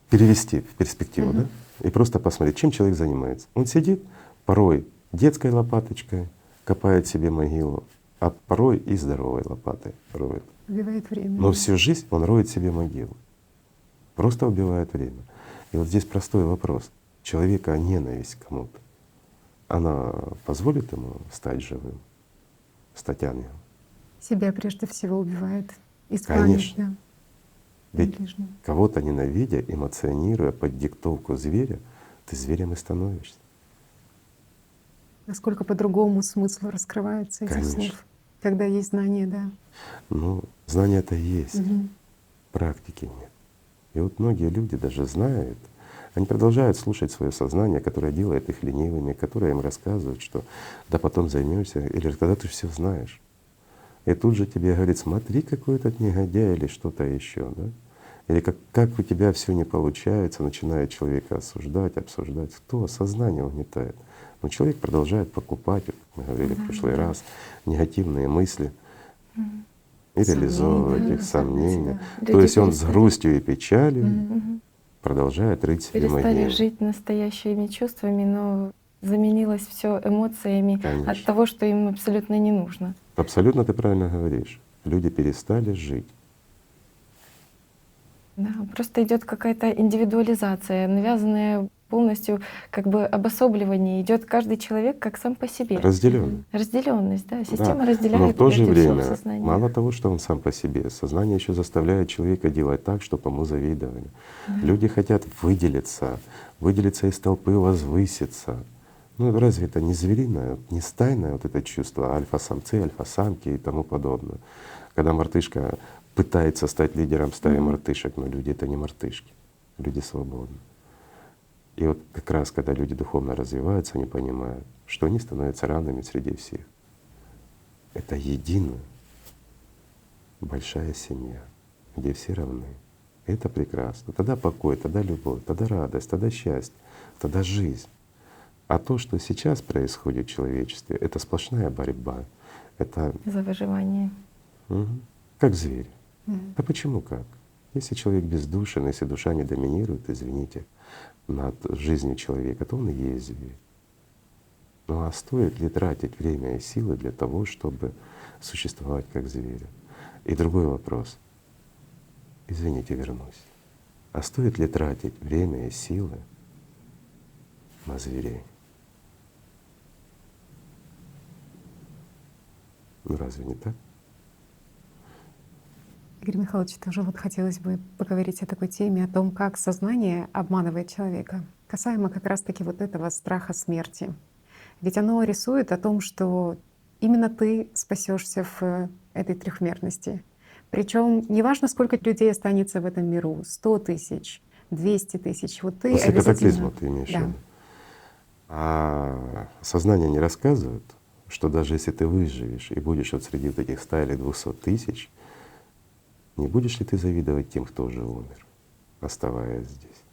перевести в перспективу, да, и просто посмотреть, чем человек занимается. Он сидит порой детской лопаточкой, копает себе могилу, а порой и здоровой лопатой роет. Убивает время. Но всю жизнь он роет себе могилу. Просто убивает время. И вот здесь простой вопрос. Человека ненависть к кому-то, она позволит ему стать живым, стать ангелом? Себя прежде всего убивает. Конечно. Ведь ближнего. кого-то ненавидя, эмоционируя под диктовку зверя, ты зверем и становишься. Насколько по-другому смысл раскрывается этих Конечно. слов, когда есть знание, да. Ну, знание-то есть, Мгм. практики нет. И вот многие люди, даже зная это, они продолжают слушать свое сознание, которое делает их ленивыми, которое им рассказывает, что да потом займешься, или когда ты все знаешь. И тут же тебе говорит: смотри, какой этот негодяй или что-то еще, да? Или как у тебя все не получается, начинает человека осуждать, обсуждать. Кто? Сознание угнетает. Но человек продолжает покупать, вот как мы говорили в прошлый раз, негативные мысли и реализовывать их сомнения. Люди То есть он с перестали. грустью и печалью Мгм. продолжает рыть себе Перестали могилу. жить настоящими чувствами, но заменилось все эмоциями Конечно. от того, что им абсолютно не нужно. Абсолютно ты правильно говоришь. Люди перестали жить. Да, просто идет какая-то индивидуализация, навязанная полностью как бы обособливание. Идет каждый человек как сам по себе. Разделённый. Разделенность, да. Да. Система разделяет Но в то же прежде всего время, сознание. мало того, что он сам по себе, сознание еще заставляет человека делать так, чтобы ему завидовали. Люди хотят выделиться из толпы, возвыситься. Ну разве это не звериное, не стайное вот это чувство альфа-самцы, альфа-самки и тому подобное? Когда мартышка пытается стать лидером стаи мартышек, но люди — это не мартышки. люди свободны. И вот как раз, когда люди духовно развиваются, они понимают, что они становятся равными среди всех. Это единая большая семья, где все равны. И это прекрасно. Тогда покой, тогда любовь, тогда радость, тогда счастье, тогда жизнь. А то, что сейчас происходит в человечестве, это сплошная борьба. Это За выживание. как звери. А почему как? Если человек бездушен, если душа не доминирует, извините, над жизнью человека, то он и есть зверь. Ну а стоит ли тратить время и силы для того, чтобы существовать как зверю? И другой вопрос. Извините, вернусь. А стоит ли тратить время и силы на зверей? Ну разве не так? Игорь Михайлович, тоже вот хотелось бы поговорить о такой теме, о том, как сознание обманывает человека, касаемо как раз-таки вот этого страха смерти. Ведь оно рисует о том, что именно ты спасешься в этой трехмерности. Причем неважно, сколько людей останется в этом миру, 100 тысяч, 200 тысяч, вот ты После катаклизма обязательно… ты имеешь в Да. виду? А сознание не рассказывает, что даже если ты выживешь и будешь вот среди вот этих 100 или 200 тысяч, не будешь ли ты завидовать тем, кто уже умер, оставаясь здесь,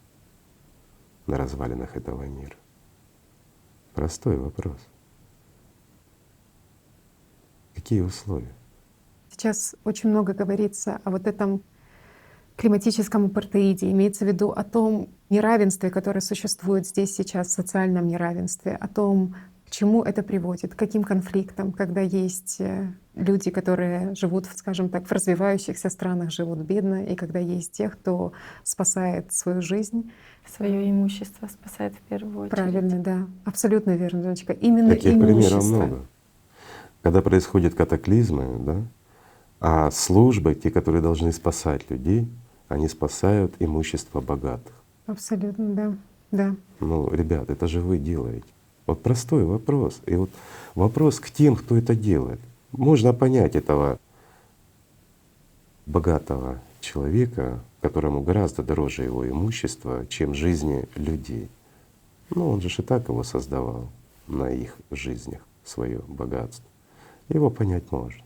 на развалинах этого мира? Простой вопрос. Какие условия? Сейчас очень много говорится о вот этом климатическом апартеиде, имеется в виду о том неравенстве, которое существует здесь сейчас, социальном неравенстве, о том, к чему это приводит, к каким конфликтам, когда есть люди, которые живут, скажем так, в развивающихся странах, живут бедно, и когда есть те, кто спасает свою жизнь. Свое имущество спасает в первую очередь. Правильно, да. Абсолютно верно, Женечка. Именно Таких примеров имущество. много. Когда происходят катаклизмы, да, а службы, те, которые должны спасать людей, они спасают имущество богатых. Абсолютно, да. Да. Ну, ребят, это же вы делаете. Вот простой вопрос. И вот вопрос к тем, кто это делает. Можно понять этого богатого человека, которому гораздо дороже его имущество, чем жизни людей. Ну, он же и так его создавал на их жизнях, свое богатство. Его понять можно,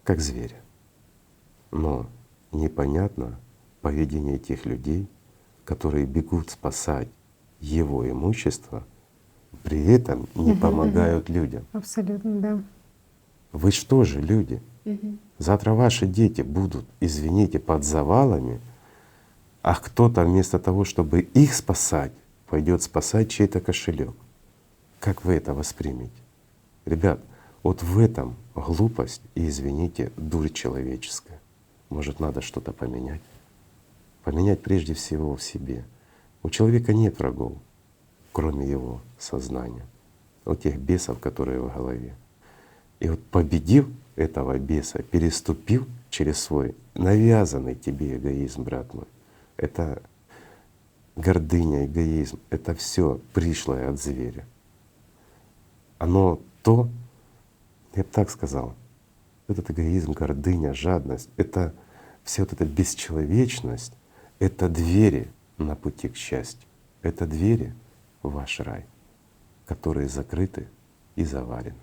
как зверя. Но непонятно поведение тех людей, которые бегут спасать его имущество, при этом не помогают людям. Абсолютно, да. Вы что же, люди? Завтра ваши дети будут, извините, под завалами, а кто-то вместо того, чтобы их спасать, пойдет спасать чей-то кошелек. Как вы это воспримете? Ребят, вот в этом глупость и, извините, дурь человеческая. Может, надо что-то поменять? Поменять прежде всего в себе. У человека нет врагов, кроме его сознания, у тех бесов, которые в голове. И вот победив этого беса, переступив через свой навязанный тебе эгоизм, брат мой, это гордыня, эгоизм, это все пришлое от зверя. Оно то, я бы так сказал, этот эгоизм, гордыня, жадность, это вся вот эта бесчеловечность, это двери на пути к счастью, это двери в ваш рай, которые закрыты и заварены.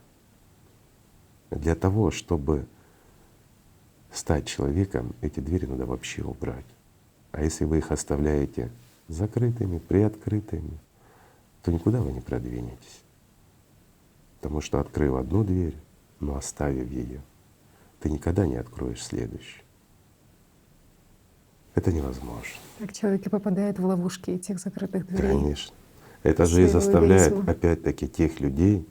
Для того, чтобы стать человеком, эти двери надо вообще убрать. А если вы их оставляете закрытыми, приоткрытыми, то никуда вы не продвинетесь. Потому что, открыв одну дверь, но оставив ее, ты никогда не откроешь следующую. Это невозможно. Так человек и попадает в ловушки этих закрытых дверей. Конечно. Это же и Своего заставляет эгоизма. опять-таки тех людей,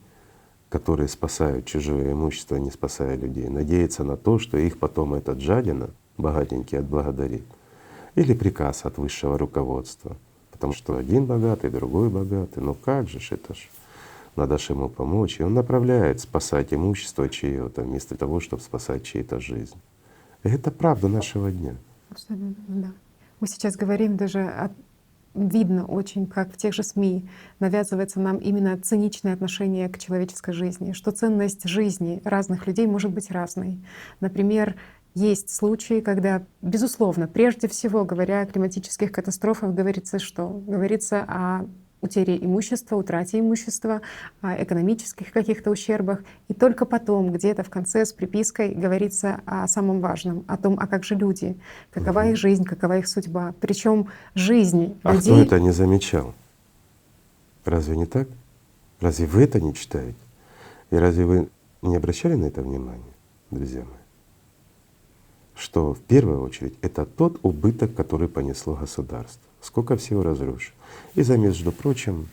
которые спасают чужое имущество, не спасая людей, надеяться на то, что их потом этот жадина богатенький отблагодарит. Или приказ от высшего руководства. Потому что один богатый, другой богатый. Ну как же ж это ж? Надо ж ему помочь. И он направляет спасать имущество чье-то вместо того, чтобы спасать чьей-то жизнь. И это правда нашего дня. Абсолютно, да. Мы сейчас говорим даже видно очень, как в тех же СМИ навязывается нам именно циничное отношение к человеческой жизни, что ценность жизни разных людей может быть разной. Например, Есть случаи, когда, безусловно, прежде всего, говоря о климатических катастрофах, говорится что? Говорится о утере имущества, утрате имущества, о экономических каких-то ущербах. И только потом, где-то в конце с припиской, говорится о самом важном, о том, а как же люди, какова их жизнь, какова их судьба. Причем жизнь А кто людей. это не замечал? Разве не так? Разве вы это не читаете? И разве вы не обращали на это внимание, друзья мои? Что в первую очередь это тот убыток, который понесло государство. Сколько всего разрушено. И за, между прочим,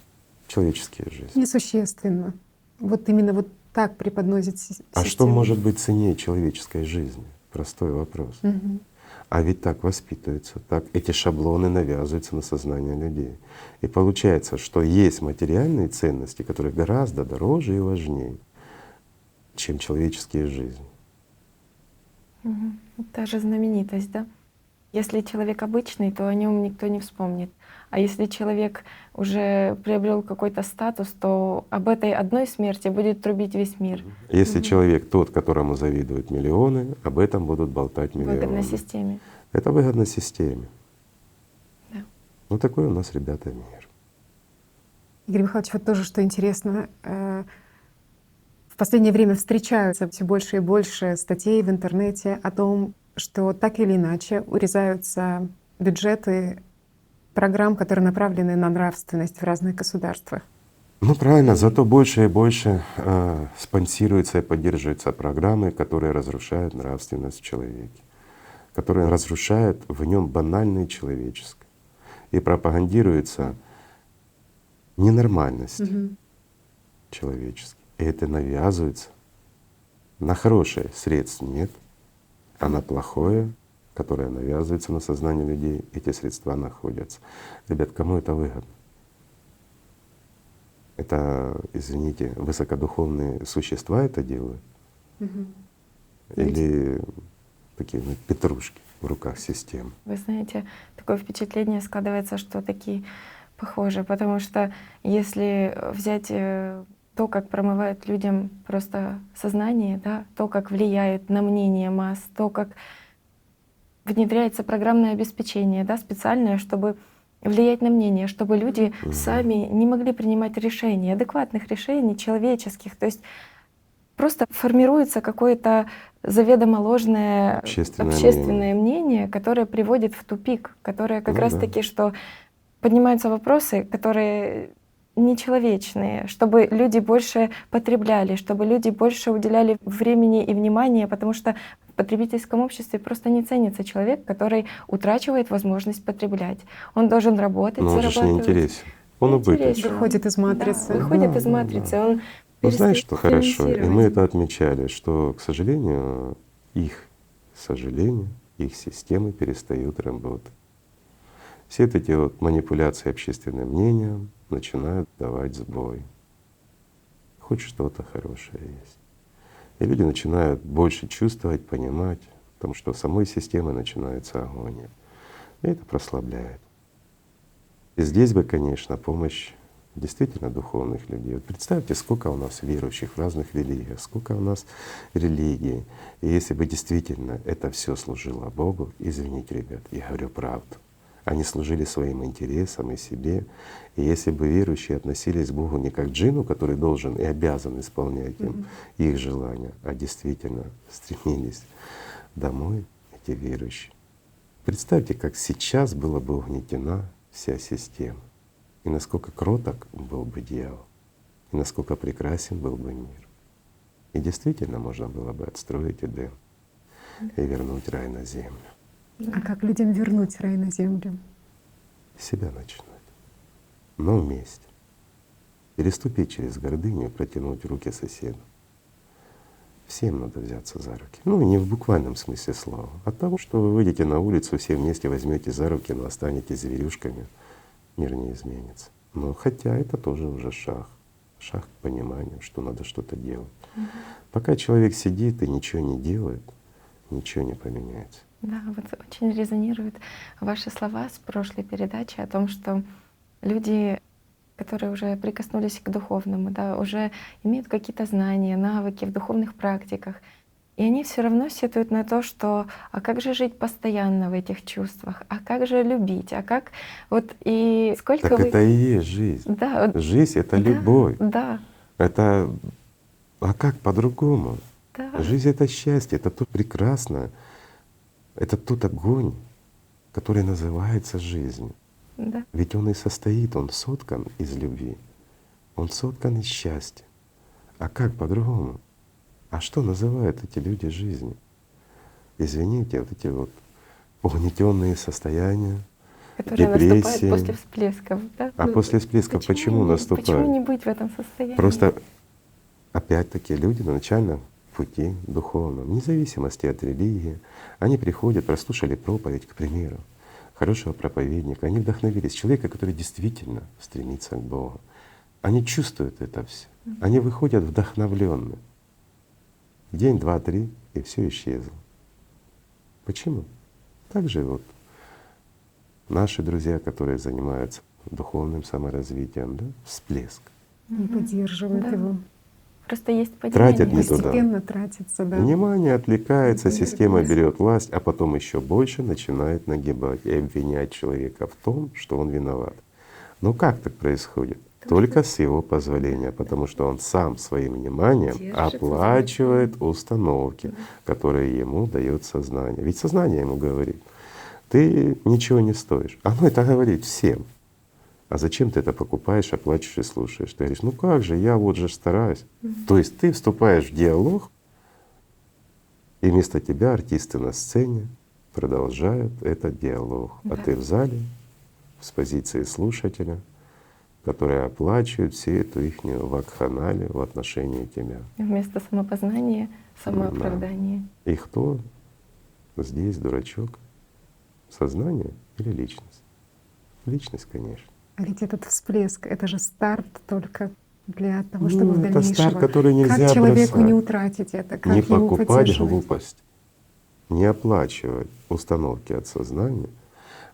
человеческие жизни. Несущественно. Вот именно вот так преподносит А что может быть ценнее человеческой жизни? Простой вопрос. А ведь так воспитываются, так эти шаблоны навязываются на сознание людей. И получается, что есть материальные ценности, которые гораздо дороже и важнее, чем человеческие жизни. Та же знаменитость, да? Если человек обычный, то о нем никто не вспомнит. А если человек уже приобрел какой-то статус, то об этой одной смерти будет трубить весь мир. Если человек тот, которому завидуют миллионы, об этом будут болтать миллионы. Выгодно системе. Это выгодно системе. Да. Ну такой у нас, ребята, мир. Игорь Михайлович, вот тоже, что интересно, в последнее время встречаются все больше и больше статей в интернете о том, что так или иначе урезаются бюджеты программ, которые направлены на нравственность в разных государствах. Ну правильно, зато больше и больше спонсируются и поддерживаются программы, которые разрушают нравственность в человеке, которые разрушают в нем банальное человеческое. И пропагандируется ненормальность человеческая. И это навязывается. На хорошее средств нет, а на плохое, которое навязывается на сознание людей, эти средства находятся. Ребят, кому это выгодно? Это, извините, высокодуховные существа это делают? Или такие петрушки в руках системы? Вы знаете, такое впечатление складывается, что такие похожи, потому что если взять то, как промывают людям просто сознание, да, то, как влияет на мнение масс, то, как внедряется программное обеспечение, да, специальное, чтобы влиять на мнение, чтобы люди сами не могли принимать решения, адекватных решений, человеческих. То есть просто формируется какое-то заведомо ложное общественное мнение, которое приводит в тупик, которое как раз-таки, что поднимаются вопросы, которые нечеловечные, чтобы люди больше потребляли, чтобы люди больше уделяли времени и внимания, потому что в потребительском обществе просто не ценится человек, который утрачивает возможность потреблять. Он должен работать, но он же зарабатывать. не интересен. Он убыточен. Выходит из матрицы. Да, выходит из матрицы. Он Ну знаешь, что хорошо, и мы финансировать. это отмечали, что, к сожалению, их системы перестают работать. Все эти вот манипуляции общественным мнением начинают давать сбой. Хоть что-то хорошее есть. И люди начинают больше чувствовать, понимать, потому что в самой системы начинается агония. И это прослабляет. И здесь бы, конечно, помощь действительно духовных людей. Вот представьте, сколько у нас верующих в разных религиях, сколько у нас религий. И если бы действительно это все служило Богу, извините, ребят, я говорю правду, они служили своим интересам и себе. И если бы верующие относились к Богу не как к джинну, который должен и обязан исполнять им их желания, а действительно стремились домой, эти верующие. Представьте, как сейчас была бы угнетена вся система, и насколько кроток был бы дьявол, и насколько прекрасен был бы мир. И действительно можно было бы отстроить Эдем и вернуть рай на землю. А как людям вернуть рай на землю? С себя начинать, но вместе. Переступить через гордыню и протянуть руки соседу. Всем надо взяться за руки. Ну, не в буквальном смысле слова. От того, что вы выйдете на улицу, все вместе возьмете за руки, но останетесь зверюшками, мир не изменится. Но хотя это тоже уже шаг к пониманию, что надо что-то делать. Пока человек сидит и ничего не делает, ничего не поменяется. Да, вот очень резонируют ваши слова с прошлой передачи о том, что люди, которые уже прикоснулись к духовному, да, уже имеют какие-то знания, навыки в духовных практиках, И они все равно сетуют на то, что а как же жить постоянно в этих чувствах, а как же любить, а как вот и сколько Так вы… это и есть жизнь. Да, вот, Жизнь — это да, любовь. да, Это… А как по-другому? да, Жизнь — это счастье, это то прекрасное, это тот огонь, который называется жизнью. да. Ведь он и состоит, он соткан из любви, он соткан из счастья. А как по-другому? А что называют эти люди жизнью? Извините, вот эти вот угнетенные состояния, Которые наступают депрессии. после всплесков, да? А Ну, после всплесков почему Почему наступают? не быть в этом состоянии? Просто опять-таки люди на начальном пути духовном, вне зависимости от религии, они приходят, прослушали проповедь, к примеру, хорошего проповедника, они вдохновились, человека, который действительно стремится к Богу. Они чувствуют это все, они выходят вдохновленные. День, два, три, и все исчезло. Почему? Также вот наши друзья, которые занимаются духовным саморазвитием, да, всплеск. Не поддерживают Да. его. Просто есть Тратят понимание. не туда. Постепенно тратится, да. Внимание отвлекается, Внимание система отвлекается. берет власть, а потом еще больше начинает нагибать и обвинять человека в том, что он виноват. Но как так происходит? Только с его позволения, потому что он сам своим вниманием Держится за оплачивает установки, которые ему дает сознание. Ведь сознание ему говорит: ты ничего не стоишь. Оно это говорит всем. А зачем ты это покупаешь, оплачиваешь и слушаешь? Ты говоришь: ну как же, я вот же стараюсь. То есть ты вступаешь в диалог, и вместо тебя артисты на сцене продолжают этот диалог. А Да. ты в зале с позиции слушателя, который оплачивает всю эту ихнюю вакханалию в отношении тебя. Вместо самопознания — самооправдание. И кто здесь дурачок? Сознание или личность? Личность, конечно. А ведь этот всплеск — это же старт только для того, чтобы в Это дальнейшем. старт, который нельзя Как человеку бросать. не утратить это, как Не его покупать поддерживать? глупость, не оплачивать установки от сознания,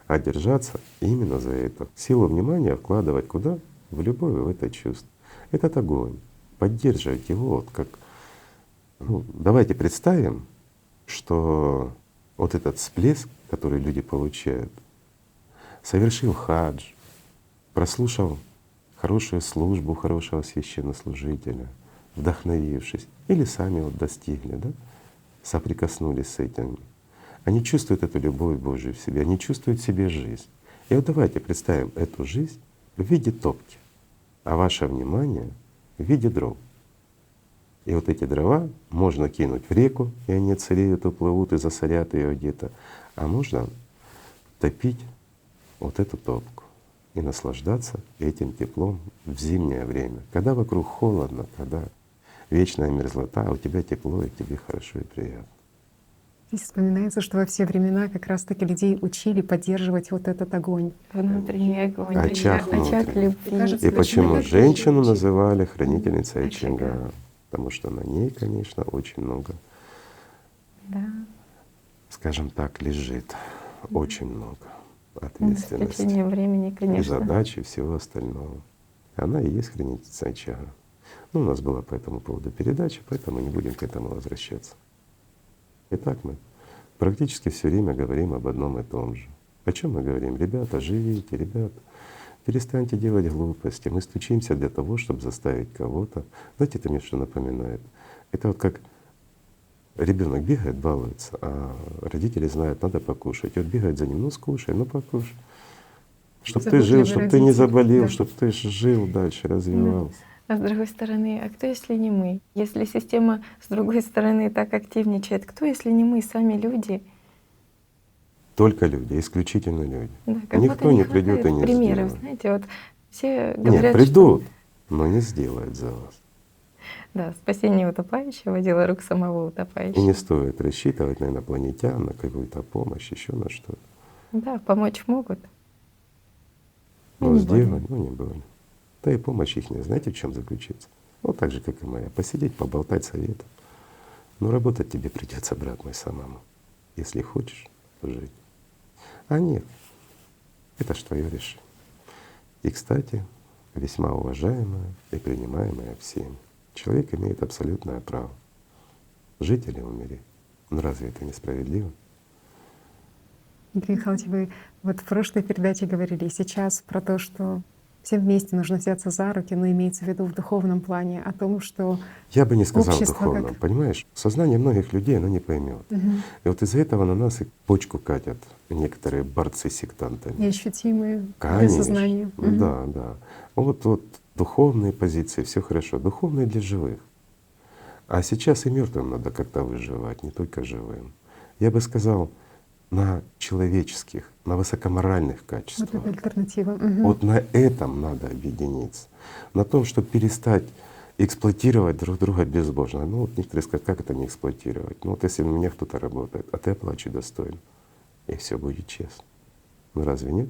а держаться именно за это. Силу внимания вкладывать куда? В любовь, в это чувство. Этот огонь, поддерживать его вот как… Ну, давайте представим, что вот этот всплеск, который люди получают, совершив хадж, прослушав хорошую службу хорошего священнослужителя, вдохновившись, или сами вот достигли, да, соприкоснулись с этим. Они чувствуют эту любовь Божию в себе, они чувствуют в себе жизнь. И вот давайте представим эту жизнь в виде топки, а ваше внимание в виде дров. И вот эти дрова можно кинуть в реку, и они цареют, уплывут и засорят ее где-то, а можно топить вот эту топку и наслаждаться этим теплом в зимнее время, когда вокруг холодно, когда вечная мерзлота, а у тебя тепло, и тебе хорошо и приятно. Здесь вспоминается, что во все времена как раз-таки людей учили поддерживать вот этот огонь. Внутренний огонь, Очаг очаг внутренний. любви. Кажется, И Совершенно почему так женщину очень. называли хранительницей Очага. очага? Потому что на ней, конечно, очень много, Да. скажем так, лежит, очень много В ответственности течение времени, и конечно. задач и всего остального. Она и есть хранительница очага. Ну, у нас была по этому поводу передача, поэтому не будем к этому возвращаться. Итак, мы практически все время говорим об одном и том же. О чем мы говорим? Ребята, живите, ребята, перестаньте делать глупости. Мы стучимся для того, чтобы заставить кого-то. Знаете, это мне что напоминает? Это вот как ребенок бегает, балуется, а родители знают, надо покушать. И вот бегает за ним: ну скушай, ну покушай. Чтобы ты жил, Заботливый чтобы ты не родитель, заболел, да. чтобы ты жил дальше, развивался. А с другой стороны, а кто, если не мы? Если система с другой стороны так активничает, кто, если не мы, сами люди? Только люди, исключительно люди. Да, как Никто будто не придет и хватает не примеров, сделает. знаете, вот все Нет, говорят, придут, но не сделают за вас. что да, спасение утопающего — дело рук самого И утопающего. не стоит рассчитывать на инопланетян, на какую-то помощь, еще на что-то. Да, помочь могут. Но не сделать, более. ну не более. Да и помощь их, знаете, в чем заключится? Вот так же, как и моя. Посидеть, поболтать советом. Но работать тебе придется, брат мой, самому, если хочешь жить. А нет, это ж твое решение. И, кстати, весьма уважаемое и принимаемое всеми. Человек имеет абсолютное право жить или умереть. Ну разве это несправедливо? Дмитрий Михайлович, вы вот в прошлой передаче говорили, и сейчас про то, что всем вместе нужно взяться за руки, но имеется в виду в духовном плане, о том, что Я бы не сказал общество духовном, как… понимаешь? Сознание многих людей оно не поймет. Мгм. И вот из-за этого на нас и почку катят некоторые борцы с сектантами. неощутимые для Конечно. сознания. Мгм. Да, да. Вот духовные позиции, все хорошо. Духовные для живых. А сейчас и мертвым надо как-то выживать, не только живым. Я бы сказал, на человеческих, на высокоморальных Вот качествах. это альтернатива. Мгм. Вот на этом надо объединиться. На том, чтобы перестать эксплуатировать друг друга безбожно. Ну вот некоторые скажут, как это не эксплуатировать? Ну вот если у меня кто-то работает, а ты оплачивай достойно, и все будет честно. Ну разве нет?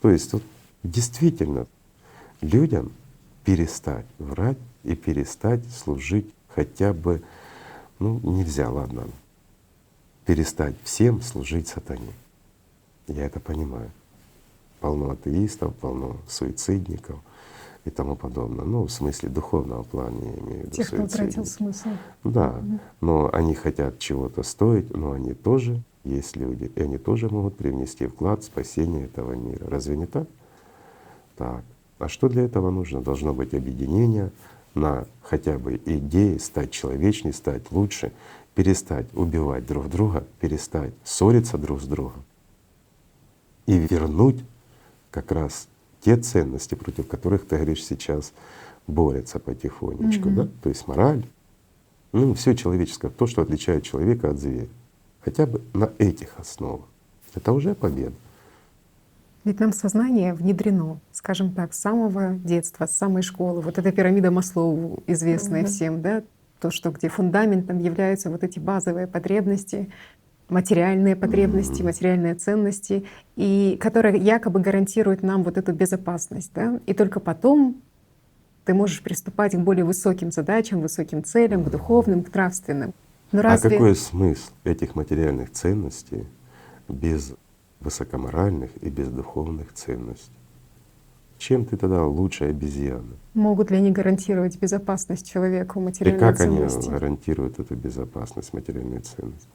То есть вот действительно людям перестать врать и перестать служить хотя бы, ну нельзя, ладно, перестать всем служить сатане. Я это понимаю. Полно атеистов, полно суицидников и тому подобное. Ну, в смысле духовного плана, я имею в виду Тех, кто утратил суицидники. смысл. Да, но они хотят чего-то стоить, но они тоже есть люди, и они тоже могут привнести вклад в спасение этого мира. Разве не так? Так. А что для этого нужно? Должно быть объединение на хотя бы идее стать человечней, стать лучше, перестать убивать друг друга, перестать ссориться друг с другом и вернуть как раз те ценности, против которых, ты говоришь, сейчас борются потихонечку, да? То есть мораль, ну все человеческое, то, что отличает человека от зверя. Хотя бы на этих основах. Это уже победа. Ведь нам сознание внедрено, скажем так, с самого детства, с самой школы. Вот эта пирамида Маслоу, известная Мгм. всем, да, то, что где фундаментом являются вот эти базовые потребности, материальные потребности, материальные ценности, и которые якобы гарантируют нам вот эту безопасность, да, и только потом ты можешь приступать к более высоким задачам, высоким целям, к духовным, к нравственным. Но А разве какой смысл этих материальных ценностей без высокоморальных и без духовных ценностей? Чем ты тогда лучше обезьяны? могут ли они гарантировать безопасность человеку, И материальные как они ценности? гарантируют эту безопасность, материальную ценность?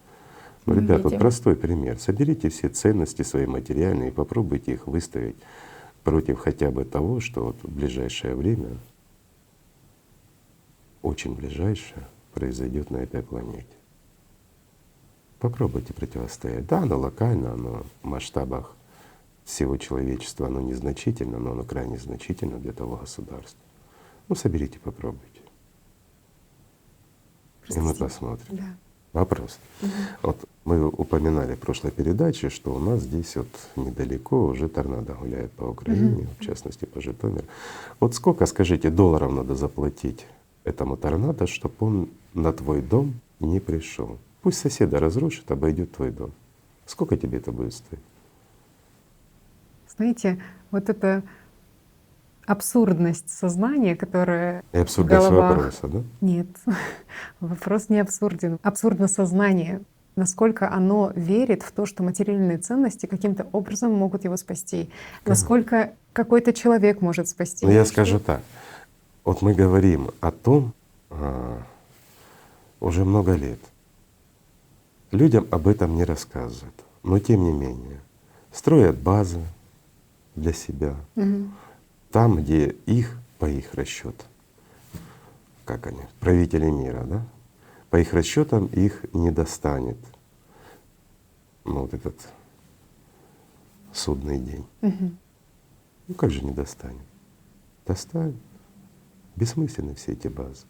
Ну, Мы ребят, вот видим. простой пример. Соберите все ценности свои материальные и попробуйте их выставить против хотя бы того, что вот в ближайшее время, очень ближайшее, произойдет на этой планете. Попробуйте противостоять. Да, оно локально, оно в масштабах всего человечества, оно незначительно, но оно крайне значительно для того государства. Ну, соберите, попробуйте. И мы Простите. посмотрим. Да. Вопрос. Вот мы упоминали в прошлой передаче, что у нас здесь вот недалеко уже торнадо гуляет по Украине, в частности по Житомиру. Вот сколько, скажите, долларов надо заплатить этому торнадо, чтобы он на твой дом не пришел? Пусть соседа разрушит, обойдет твой дом. Сколько тебе это будет стоить? Знаете, вот эта абсурдность сознания, которая И в абсурдность головах… вопроса, да? Нет, вопрос не абсурден. Абсурдно сознание, насколько оно верит в то, что материальные ценности каким-то образом могут его спасти, насколько какой-то человек может спасти. Ну я Что- скажу так. Вот мы говорим о том уже много лет. Людям об этом не рассказывают, но тем не менее строят базы для себя Мгм. там, где их, по их расчетам, как они, правители мира, да, по их расчетам их не достанет, ну, вот этот судный день. Мгм. Ну как же не достанет? Достанет. Бессмысленны все эти базы.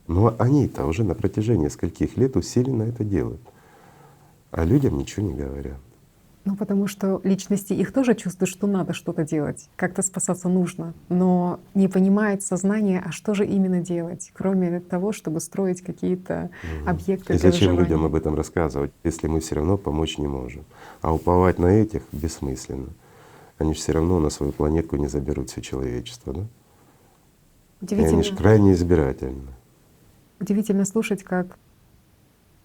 Но они-то уже на протяжении скольких лет усиленно это делают, а людям ничего не говорят. Ну, потому что личности их тоже чувствуют, что надо что-то делать, как-то спасаться нужно, но не понимает сознание, а что же именно делать, кроме того, чтобы строить какие-то объекты И для зачем выживания. людям об этом рассказывать, если мы все равно помочь не можем? А уповать на этих бессмысленно. Они же все равно на свою планетку не заберут все человечество, да? И они же Удивительно, крайне избирательны. удивительно слушать, как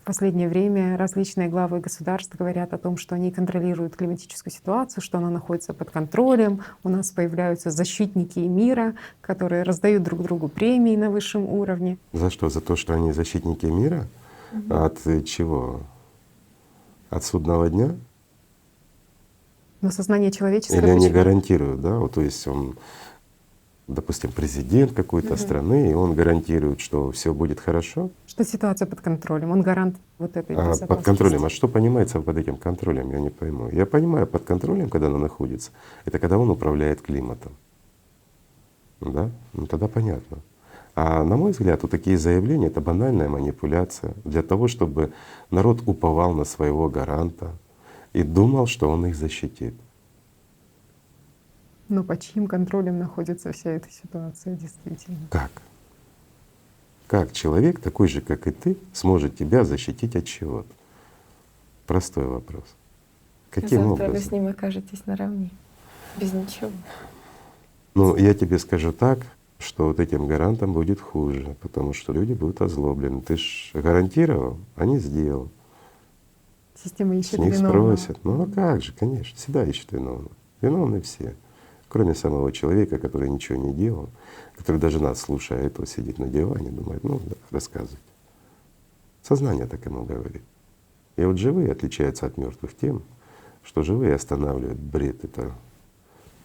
в последнее время различные главы государств говорят о том, что они контролируют климатическую ситуацию, что она находится под контролем. У нас появляются защитники мира, которые раздают друг другу премии на высшем уровне. За что? За то, что они защитники мира? От чего? От судного дня? Но сознание человеческое Или они почему? гарантируют, да? Вот, то есть он, допустим, президент какой-то страны, и он гарантирует, что все будет хорошо. Что ситуация под контролем, он гарант вот этой А безопасности. под контролем, а что понимается под этим контролем, я не пойму. Я понимаю под контролем, когда она находится, это когда он управляет климатом. Да? Ну тогда понятно. А на мой взгляд, вот такие заявления — это банальная манипуляция для того, чтобы народ уповал на своего гаранта и думал, что он их защитит. Но под чьим контролем находится вся эта ситуация действительно? Как? Как человек, такой же, как и ты, сможет тебя защитить от чего-то? Простой вопрос. Каким Завтра вы с образом? ним окажетесь наравне. Без ничего. Ну, я тебе скажу так, что вот этим гарантам будет хуже, потому что люди будут озлоблены. Ты ж гарантировал, а не сделал. Система С ищет них виновного. спросят. Ну а как же, конечно, всегда ищут виновных. Виновны все, кроме самого человека, который ничего не делал, который даже нас, слушая этого, сидит на диване, думает, ну да, рассказывать. Сознание так ему говорит. И вот живые отличаются от мертвых тем, что живые останавливают бред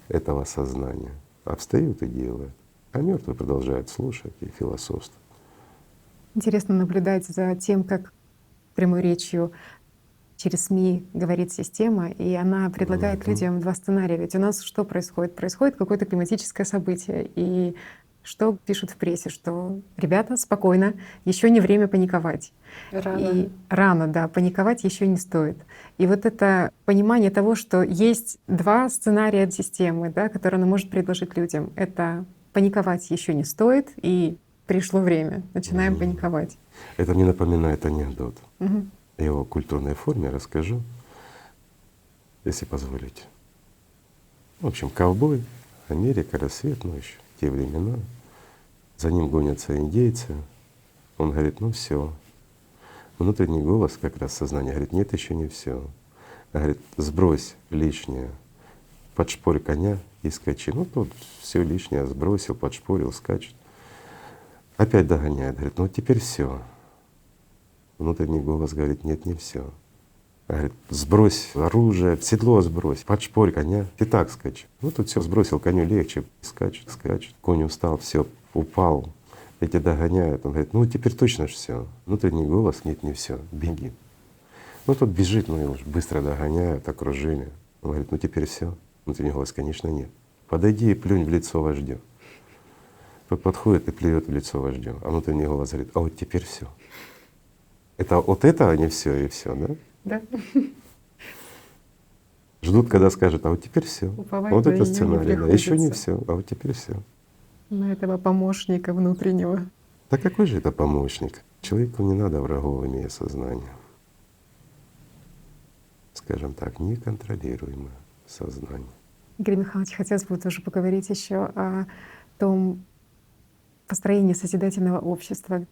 этого сознания, а встают и делают. А мертвые продолжают слушать и философствовать. Интересно наблюдать за тем, как прямой речью через СМИ говорит система, и она предлагает Мгм. людям два сценария. Ведь у нас что происходит? Происходит какое-то климатическое событие, и что пишут в прессе, что ребята, спокойно, еще не время паниковать. Рано. И рано, да, паниковать еще не стоит. И вот это понимание того, что есть два сценария системы, да, которые она может предложить людям. Это паниковать еще не стоит, и пришло время, начинаем паниковать. Это мне напоминает анекдот. Мгм. Я его в культурной форме расскажу, если позволите. В общем, ковбой, Америка, рассвет, ну еще те времена. За ним гонятся индейцы. Он говорит, ну все. Внутренний голос, как раз сознание, говорит, нет, еще не все. Говорит, сбрось лишнее, подшпорь коня и скачи. Ну тут все лишнее сбросил, подшпорил, скачет. Опять догоняет, говорит, ну теперь все. Внутренний голос говорит, нет, не все. Говорит, сбрось оружие, седло сбрось, подшпорь коня, и так скачет. Ну тут все сбросил, коню легче, скачет, скачет. Конь устал, все, упал, эти догоняют. Он говорит, ну теперь точно ж все. Внутренний голос, нет, не все, беги. Ну тут бежит, ну его быстро догоняют, окружили. Он говорит, ну теперь все. Внутренний голос, конечно, нет. Подойди и плюнь в лицо вождю. Тот подходит и плюет в лицо вождю. А внутренний голос говорит, а вот теперь все. Это вот этого не все и все, да? Да? Ждут, когда скажут, а вот теперь все. Уповать Вот на это неё не сценарий, да. Еще не приходится. все, а вот теперь все. На этого помощника внутреннего. Да какой же это помощник? Человеку не надо врагов, имея сознание. Скажем так, неконтролируемое сознание. Игорь Михайлович, хотелось бы тоже поговорить еще о том построении созидательного общества.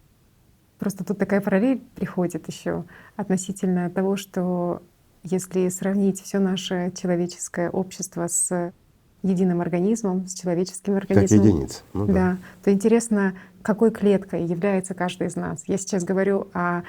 Просто тут такая параллель приходит еще относительно того, что если сравнить все наше человеческое общество с единым организмом, с человеческим Как организмом, единица. Ну да. да, то интересно, какой клеткой является каждый из нас. Я сейчас говорю о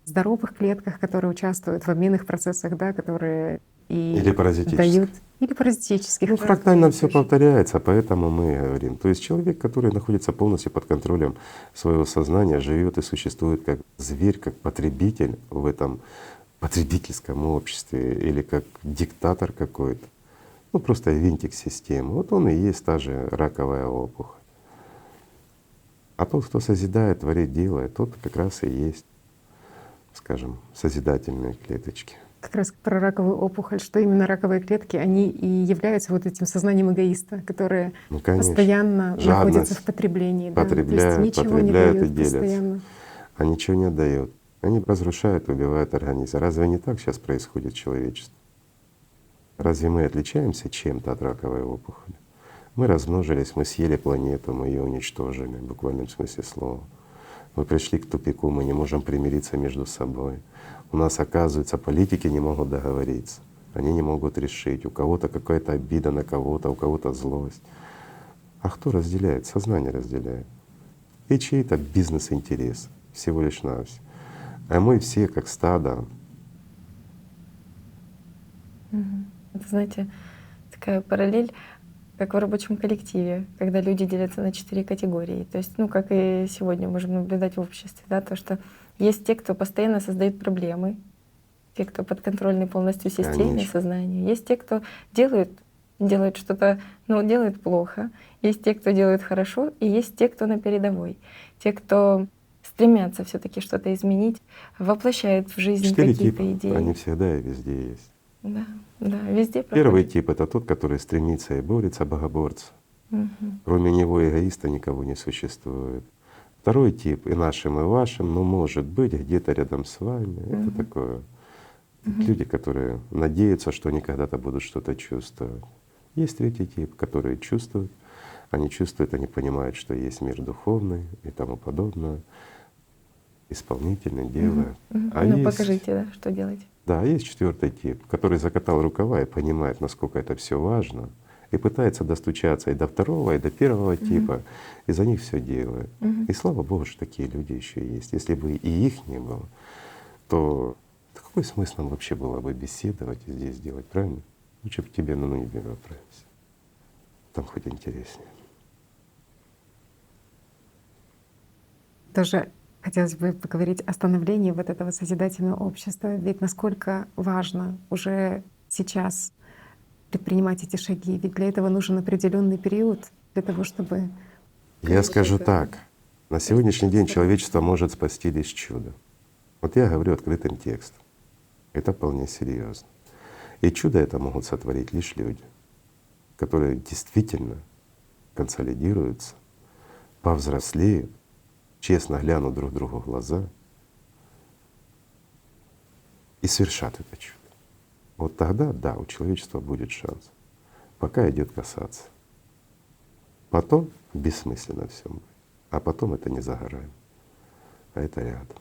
здоровых клетках, которые участвуют в обменных процессах, да, которые и Или паразитических. дают, или паразитических. Ну, да, фрактально все тоже. повторяется, поэтому мы и говорим. То есть человек, который находится полностью под контролем своего сознания, живет и существует как зверь, как потребитель в этом потребительском обществе или как диктатор какой-то. Ну просто винтик системы. Вот он и есть та же раковая опухоль. А тот, кто созидает, творит, делает, тот как раз и есть, скажем, созидательные клеточки. Как раз про раковую опухоль, что именно раковые клетки, они и являются вот этим сознанием эгоиста, которое Ну конечно. постоянно находится Жадность. в потреблении. Да? То есть Потребляют, ничего не потребляют и дают делятся. постоянно. А ничего не отдают. Они разрушают, убивают организм. Разве не так сейчас происходит в человечестве? Разве мы отличаемся чем-то от раковой опухоли? Мы размножились, мы съели планету, мы ее уничтожили в буквальном смысле слова. Мы пришли к тупику, мы не можем примириться между собой. У нас, оказывается, политики не могут договориться, они не могут решить. У кого-то какая-то обида на кого-то, у кого-то злость. А кто разделяет? Сознание разделяет. И чей-то бизнес-интерес, всего лишь навсего. А мы все как стадо. Это, знаете, такая параллель, как в рабочем коллективе, когда люди делятся на 4 категории. То есть, ну, как и сегодня можем наблюдать в обществе, да, то, что есть те, кто постоянно создают проблемы, те, кто подконтрольны полностью системе, Конечно. сознанию. Есть те, кто делают что-то, но делают плохо. Есть те, кто делают хорошо, и есть те, кто на передовой. Те, кто стремятся все-таки что-то изменить, воплощают в жизнь 4 какие-то типа, идеи. они всегда и везде есть. Да, да, везде Первый проходит. тип — это тот, который стремится и борется, богоборца. Мгм. Кроме него эгоиста никого не существует. Второй тип — и нашим, и вашим, но может быть где-то рядом с вами. Это Мгм. такое. Люди, которые надеются, что они когда-то будут что-то чувствовать. Есть третий тип, которые чувствуют. Они чувствуют, они понимают, что есть мир духовный и тому подобное. Исполнительный делают. Мгм. А Ну, есть, покажите, да, что делать. да, есть четвертый тип, который закатал рукава и понимает, насколько это все важно, и пытается достучаться и до второго, и до первого типа, и за них все делает. Мгм. И слава Богу, что такие люди еще есть. Если бы и их не было, то какой смысл нам вообще было бы беседовать и здесь делать, правильно? Лучше бы к тебе на небе отправиться. Там хоть интереснее. Тоже хотелось бы поговорить о становлении вот этого созидательного общества. Ведь насколько важно уже сейчас предпринимать эти шаги. Ведь для этого нужен определенный период для того, чтобы… Я скажу так. На сегодняшний день человечество может спасти лишь чудо. Вот я говорю открытым текстом. Это вполне серьезно. И чудо это могут сотворить лишь люди, которые действительно консолидируются, повзрослеют, честно глянут друг другу в глаза и совершат это чудо. Вот тогда, да, у человечества будет шанс. Пока идет касаться. Потом бессмысленно все будет. А потом это не за горами, а это рядом.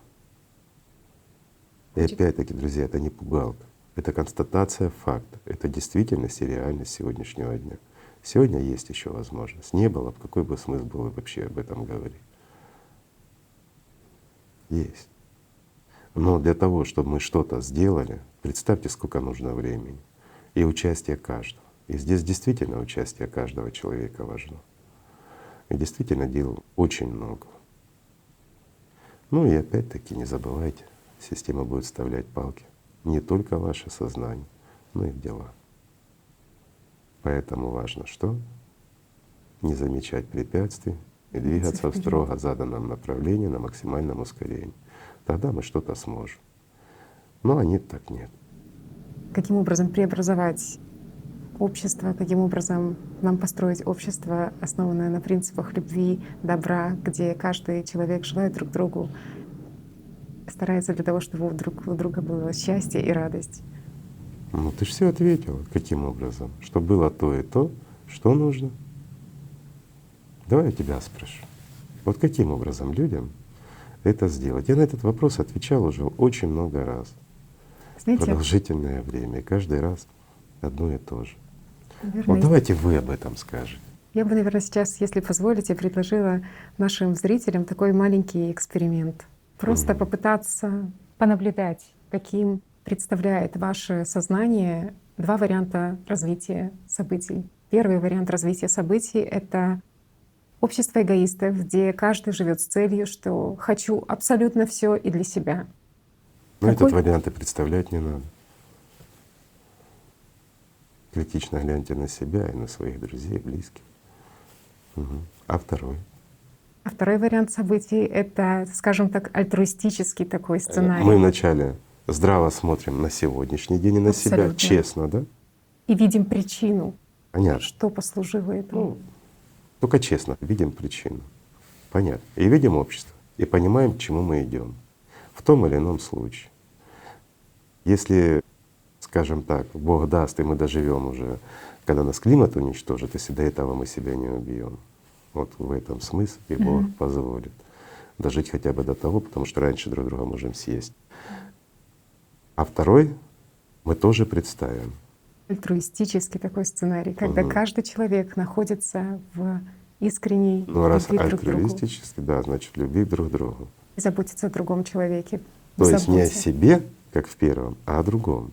И опять-таки, друзья, это не пугалка, это констатация факта, это действительность и реальность сегодняшнего дня. Сегодня есть еще возможность. Не было бы, какой бы смысл был вообще об этом говорить? Есть. Но для того, чтобы мы что-то сделали, представьте, сколько нужно времени и участие каждого. И здесь действительно участие каждого человека важно. И действительно дел очень много. Ну и опять-таки не забывайте, система будет вставлять палки не только в ваше сознание, но и в дела. Поэтому важно что? Не замечать препятствий и двигаться в строго заданном направлении на максимальном ускорении. Тогда мы что-то сможем. Но они так нет. Каким образом преобразовать общество, каким образом нам построить общество, основанное на принципах любви, добра, где каждый человек желает друг другу, старается для того, чтобы друг у друга было счастье и радость. Ну ты же все ответила. Каким образом? Что было то и то, что нужно. Давай я тебя спрошу. Вот каким образом людям это сделать? Я на этот вопрос отвечал уже очень много раз. Знаете, Продолжительное время. И каждый раз одно и то же. наверное, Вот давайте вы об этом скажете. я бы, наверное, сейчас, если позволите, предложила нашим зрителям такой маленький эксперимент. Просто попытаться понаблюдать, каким представляет ваше сознание два варианта развития событий. Первый вариант развития событий — это общество эгоистов, где каждый живет с целью, что хочу абсолютно все и для себя. Но Какой- этот вариант и представлять не надо. Критично гляньте на себя и на своих друзей, близких. Мгм. А второй? А второй вариант событий — это, скажем так, альтруистический такой сценарий. Мы вначале здраво смотрим на сегодняшний день и на себя, Абсолютно. честно, да? И видим причину, Понятно. что послужило этому. Ну, только честно видим причину. Понятно. И видим общество, и понимаем, к чему мы идем в том или ином случае. Если, скажем так, Бог даст, и мы доживем уже, когда нас климат уничтожит, если до этого мы себя не убьем. Вот в этом смысл, и Бог позволит дожить хотя бы до того, потому что раньше друг друга можем съесть. А второй мы тоже представим. Альтруистический такой сценарий, когда Мгм. каждый человек находится в искренней Ну, раз любви друг к другу альтруистически, да, значит любви друг к другу. и заботится о другом человеке. То есть не о заботе. себе, как в первом, а о другом.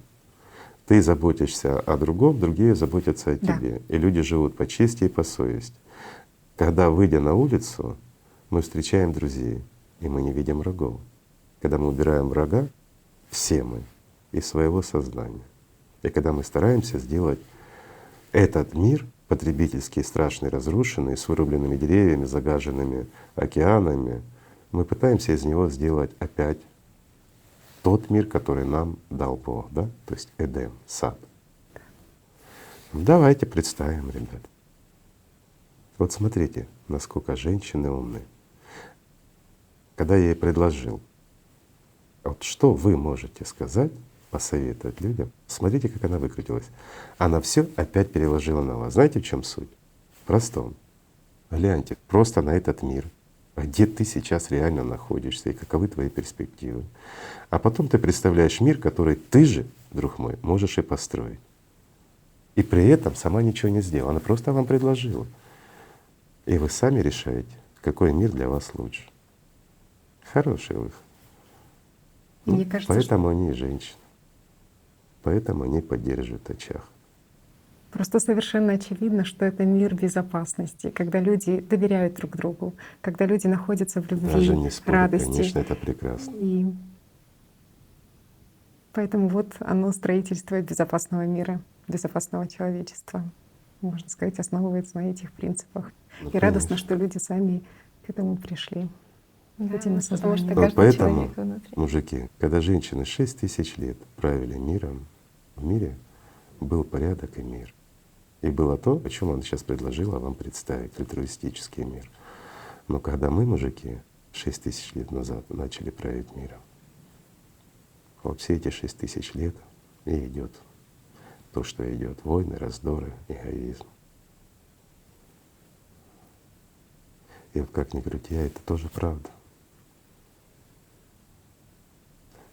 Ты заботишься о другом, другие заботятся о Да. тебе. И люди живут по чести и по совести. Когда, выйдя на улицу, мы встречаем друзей, и мы не видим врагов. Когда мы убираем врага, все мы, из своего сознания. И когда мы стараемся сделать этот мир потребительский, страшный, разрушенный, с вырубленными деревьями, загаженными океанами, мы пытаемся из него сделать опять тот мир, который нам дал Бог, да? То есть Эдем, сад. Давайте представим, ребят. Вот смотрите, насколько женщины умны. Когда я ей предложил, вот что вы можете сказать, посоветовать людям, смотрите, как она выкрутилась. Она все опять переложила на вас. Знаете, в чем суть? В простом. Гляньте просто на этот мир, где ты сейчас реально находишься и каковы твои перспективы. А потом ты представляешь мир, который ты же, друг мой, можешь и построить. И при этом сама ничего не сделала, она просто вам предложила. И вы сами решаете, какой мир для вас лучше. Хороший выход. И мне кажется, Поэтому они и женщины. Поэтому они поддерживают очаг. просто совершенно очевидно, что это мир безопасности, когда люди доверяют друг другу, когда люди находятся в любви, Даже не спорю, радости. конечно, это прекрасно. И поэтому вот оно, строительство безопасного мира, безопасного человечества, можно сказать, основывается на этих принципах. Ну, И радостно, конечно. что люди сами к этому пришли. Да, Этим потому что осознанием. Вот каждый поэтому, человек внутри. мужики, когда женщины 6000 лет правили миром, в мире был порядок и мир. И было то, о чем она сейчас предложила вам представить, альтруистический мир. Но когда мы, мужики, 6000 лет назад начали править миром, вот все эти 6000 лет и идет то, что идет: войны, раздоры, эгоизм. И вот как ни крути, это тоже правда.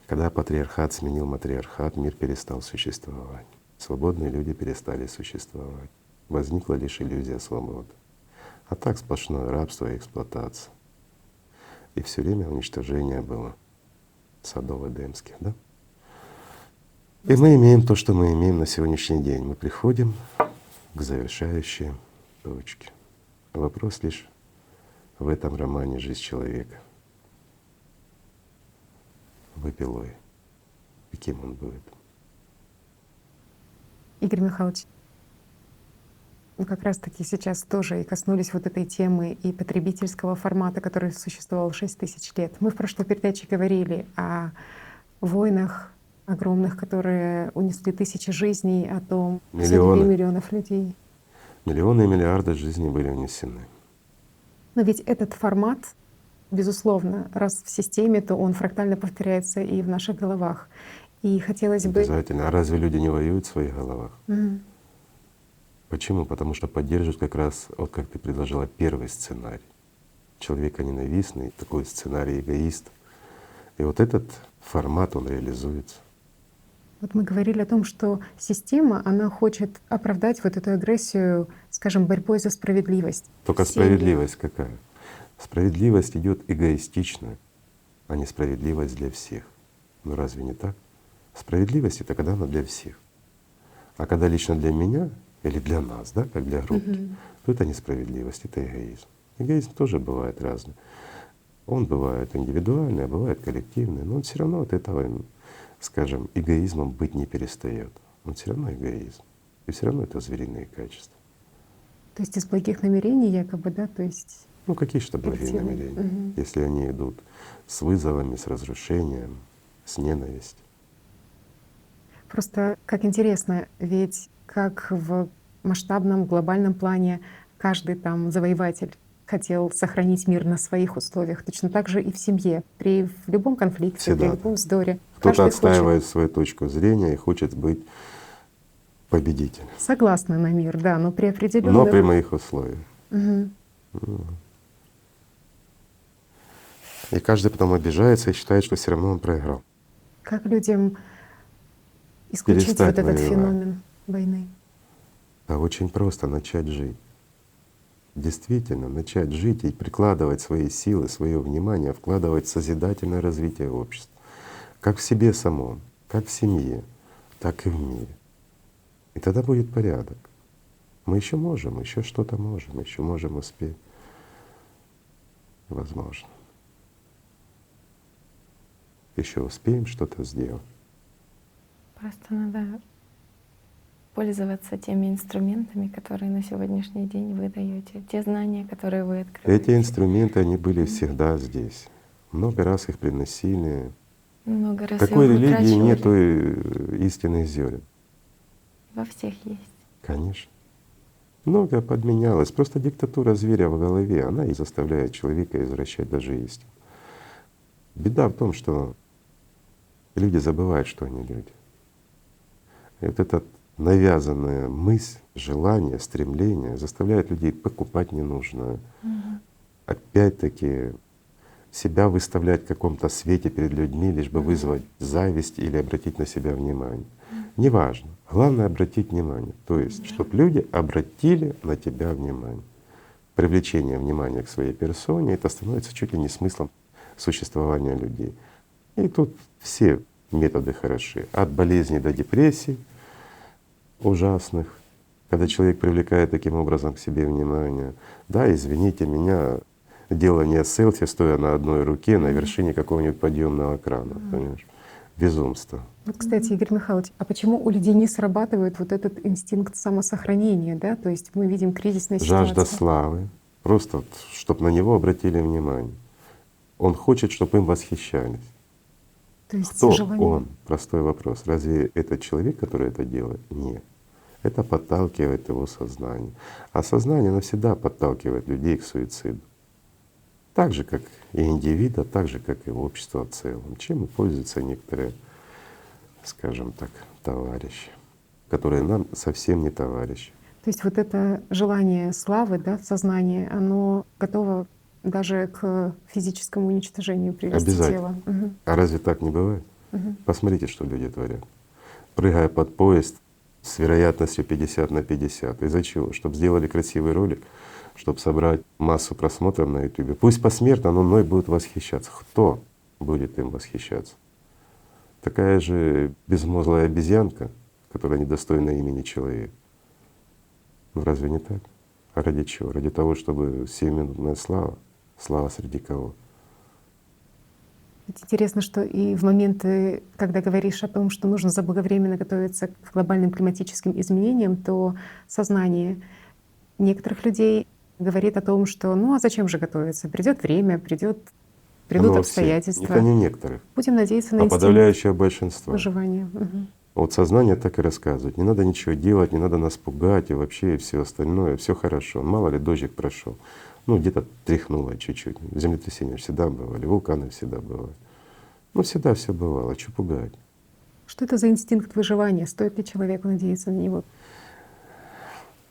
Когда патриархат сменил матриархат, мир перестал существовать. Свободные люди перестали существовать. Возникла лишь иллюзия свободы. А так сплошное рабство и эксплуатация. И все время уничтожение было садов эдемских, да? И мы имеем то, что мы имеем на сегодняшний день. Мы приходим к завершающей точке. Вопрос лишь в этом романе «Жизнь человека». В эпилоге. Каким он будет? Игорь Михайлович, ну как раз-таки сейчас тоже и коснулись вот этой темы и потребительского формата, который существовал 6000 лет. Мы в прошлой передаче говорили о войнах огромных, которые унесли тысячи жизней, о том, Миллионы. судьбе миллионов людей. Миллионы и миллиарды жизней были унесены. Но ведь этот формат, безусловно, раз в системе, то он фрактально повторяется и в наших головах. И хотелось бы… Обязательно. А разве люди не воюют в своих головах? Мгм. Почему? Потому что поддерживают как раз, вот как ты предложила, первый сценарий. Человеконенавистный, такой сценарий эгоист. И вот этот формат, он реализуется. Вот мы говорили о том, что система, она хочет оправдать вот эту агрессию, скажем, борьбой за справедливость. Только в семьях. справедливость какая? Справедливость идет эгоистично, а не справедливость для всех. Ну разве не так? Справедливость — это когда она для всех. А когда лично для меня или для нас, да, как для группы, то это несправедливость, это эгоизм. Эгоизм тоже бывает разный. Он бывает индивидуальный, а бывает коллективный, но он все равно от этого, скажем, эгоизмом быть не перестает. Он все равно эгоизм. И все равно это звериные качества. То есть из благих намерений якобы, да, то есть… Ну какие же благие Коллективный. намерения, Мгм. если они идут с вызовами, с разрушением, с ненавистью. Просто как интересно, ведь как в масштабном глобальном плане каждый там завоеватель хотел сохранить мир на своих условиях, точно так же и в семье, в любом конфликте, Всегда при любом вздоре. Кто-то Каждый отстаивает свою точку зрения и хочет быть победителем, хочет согласны на мир, да, но при но определенных… при моих условиях. Мгм. И каждый потом обижается и считает, что все равно он проиграл. Как людям исключить Перестать вот этот воевать. феномен войны? А очень просто начать жить. Действительно, начать жить и прикладывать свои силы, свое внимание, вкладывать в созидательное развитие общества. как в себе самом, как в семье, так и в мире. И тогда будет порядок. Мы еще можем, еще что-то можем, еще можем успеть. Возможно. Еще успеем что-то сделать. Просто надо пользоваться теми инструментами, которые на сегодняшний день вы даете, те знания, которые вы открываете. Эти инструменты, они были всегда здесь. Много раз их приносили. Много раз Какой их религии вытрачивали. нету истинных зерен? Во всех есть. Конечно. Многое подменялось. Просто диктатура зверя в голове, она и заставляет человека извращать даже истину. Беда в том, что люди забывают, что они люди. И вот эта навязанная мысль, желание, стремление заставляет людей покупать ненужное. Опять-таки себя выставлять в каком-то свете перед людьми, лишь бы вызвать зависть или обратить на себя внимание. Неважно. Главное — обратить внимание. То есть, чтобы люди обратили на тебя внимание. Привлечение внимания к своей персоне — это становится чуть ли не смыслом существования людей. И тут все методы хороши. От болезней до депрессий ужасных, когда человек привлекает таким образом к себе внимание. Да, извините меня, делание селфи, стоя на одной руке на вершине какого-нибудь подъемного крана, понимаешь? Безумство. Вот, кстати, Игорь Михайлович, а почему у людей не срабатывает вот этот инстинкт самосохранения, да? То есть мы видим кризисные Жажда ситуации. славы, просто вот, чтобы на него обратили внимание. Он хочет, чтобы им восхищались. То есть Кто желание. он? Простой вопрос. Разве это человек, который это делает? Нет. Это подталкивает его сознание. А сознание навсегда подталкивает людей к суициду. Так же, как и индивида, так же, как и общество в целом. Чем и пользуются некоторые, скажем так, товарищи, которые нам совсем не товарищи. То есть вот это желание славы, да, сознание, оно готово даже к физическому уничтожению привести Обязательно. тело. Мгм. А разве так не бывает? Мгм. Посмотрите, что люди творят. Прыгая под поезд с вероятностью 50/50. Из-за чего? Чтобы сделали красивый ролик, чтобы собрать массу просмотров на Ютубе. Пусть посмертно, но мной будут восхищаться. Кто будет им восхищаться? Такая же безмозглая обезьянка, которая недостойна имени человека. Ну разве не так? А ради чего? Ради того, чтобы сиюминутная слава. Слава среди кого? Ведь интересно, что и в моменты, когда говоришь о том, что нужно заблаговременно готовиться к глобальным климатическим изменениям, то сознание некоторых людей говорит о том, что ну а зачем же готовиться? Придет время, придут Оно во всех. обстоятельства. Это не некоторых, Будем надеяться на а инстинкт подавляющее большинство. выживания. Мгм. Вот сознание так и рассказывает. Не надо ничего делать, не надо нас пугать и вообще все остальное, все хорошо. Мало ли дождик прошел. Ну, где-то тряхнуло чуть-чуть. Землетрясения всегда бывали, вулканы всегда бывали. Ну, всегда все бывало, что пугать? Что это за инстинкт выживания? Стоит ли человеку надеяться на него?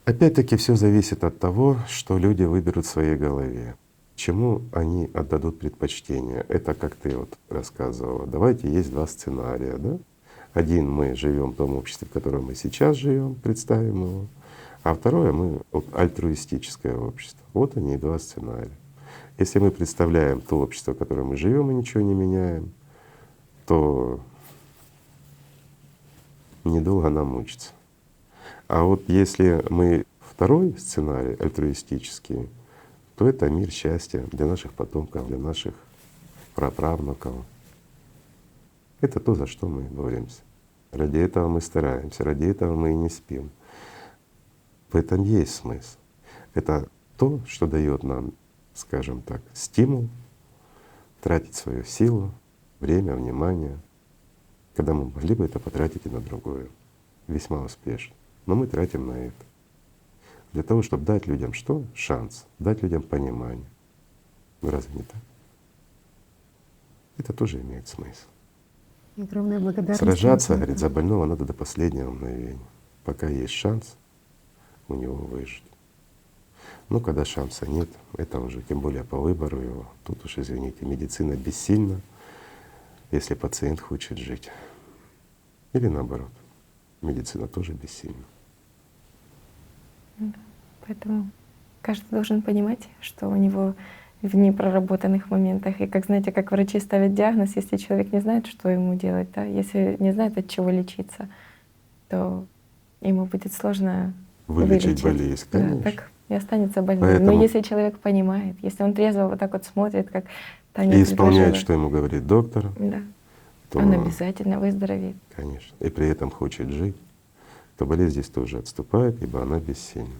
Опять-таки все зависит от того, что люди выберут в своей голове. Чему они отдадут предпочтение. Это как ты вот рассказывала. Давайте есть два сценария, да? Один — мы живем в том обществе, в котором мы сейчас живем, представим его, а второе — мы вот альтруистическое общество. Вот они и два сценария. Если мы представляем то общество, в котором мы живем и ничего не меняем, то недолго нам мучиться. А вот если мы второй сценарий, альтруистический, то это мир счастья для наших потомков, для наших праправнуков. Это то, за что мы боремся. Ради этого мы стараемся, ради этого мы и не спим. В этом есть смысл. Это то, что дает нам, скажем так, стимул тратить свою силу, время, внимание, когда мы могли бы это потратить и на другое, весьма успешно. Но мы тратим на это. Для того, чтобы дать людям что? Шанс, дать людям понимание. Ну разве не так? Это тоже имеет смысл. И огромная благодарность. Сражаться, вам. говорит, за больного надо до последнего мгновения, пока есть шанс у него выжить. Но когда шанса нет, это уже тем более по выбору его. Тут уж, извините, медицина бессильна, если пациент хочет жить. Или наоборот, медицина тоже бессильна. Поэтому каждый должен понимать, что у него в непроработанных моментах. И как, знаете, как врачи ставят диагноз, если человек не знает, что ему делать, да, если не знает, от чего лечиться, то ему будет сложно Вылечить вылечить. болезнь, Да, конечно. так и останется больным. Поэтому- Но если человек понимает, если он трезво вот так вот смотрит, как Таня И исполняет, предложила, что ему говорит доктор, да, то, он обязательно выздоровеет. конечно, и при этом хочет жить, то болезнь здесь тоже отступает, ибо она бессильна.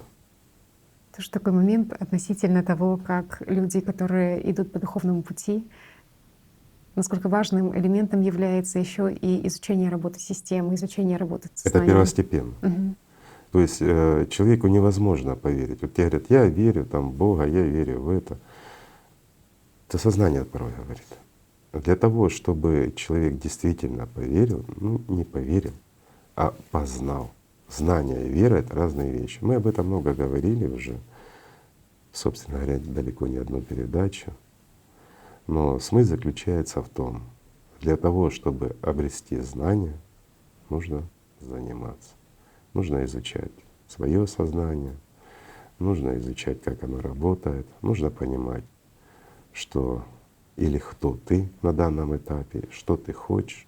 Тоже такой момент относительно того, как люди, которые идут по духовному пути, насколько важным элементом является еще и изучение работы системы, изучение работы Это сознания. первостепенно. Мгм. То есть человеку невозможно поверить. Вот тебе говорят, я верю там, в Бога, я верю в это. Это сознание порой говорит. Для того, чтобы человек действительно поверил, ну не поверил, а познал. Знание и вера — это разные вещи. Мы об этом много говорили уже, собственно говоря, далеко не одну передачу. Но смысл заключается в том, для того, чтобы обрести знание, нужно заниматься. Нужно изучать свое сознание, нужно изучать, как оно работает, нужно понимать, что или кто ты на данном этапе, что ты хочешь,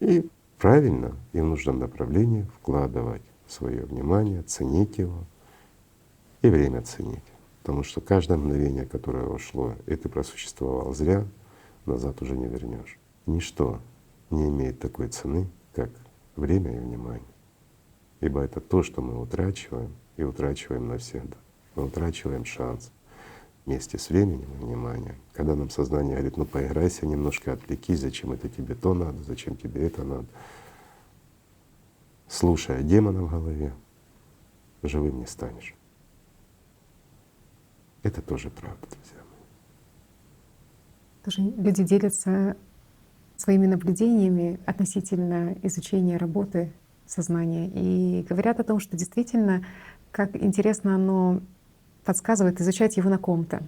и правильно и в нужном направлении вкладывать свое внимание, ценить его и время ценить. Потому что каждое мгновение, которое ушло, и ты просуществовал зря, назад уже не вернешь. Ничто не имеет такой цены, как время и внимание. Ибо это то, что мы утрачиваем, и утрачиваем навсегда. Мы утрачиваем шанс вместе с временем и вниманием. Когда нам сознание говорит, ну поиграйся немножко, отвлекись, зачем это тебе то надо, зачем тебе это надо. Слушая демона в голове, живым не станешь. Это тоже правда, друзья мои. Тоже люди делятся своими наблюдениями относительно изучения работы сознания и говорят о том, что действительно, как интересно оно подсказывает изучать его на ком-то.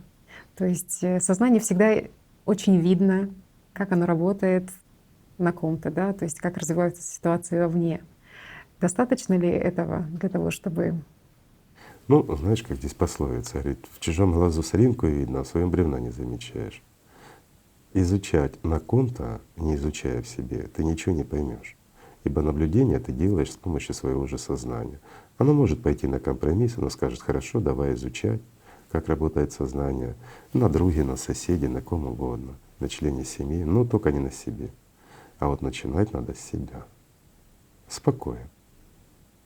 То есть сознание всегда очень видно, как оно работает на ком-то, да, то есть как развиваются ситуации вовне. Достаточно ли этого для того, чтобы… Ну, знаешь, как здесь пословица говорит, в чужом глазу соринку видно, а в своем бревна не замечаешь. Изучать на ком-то, не изучая в себе, ты ничего не поймешь. Ибо наблюдение ты делаешь с помощью своего же сознания. Оно может пойти на компромисс, оно скажет, хорошо, давай изучать, как работает сознание, на друге, на соседе, на ком угодно, на члене семьи, но только не на себе. А вот начинать надо с себя. Спокойно.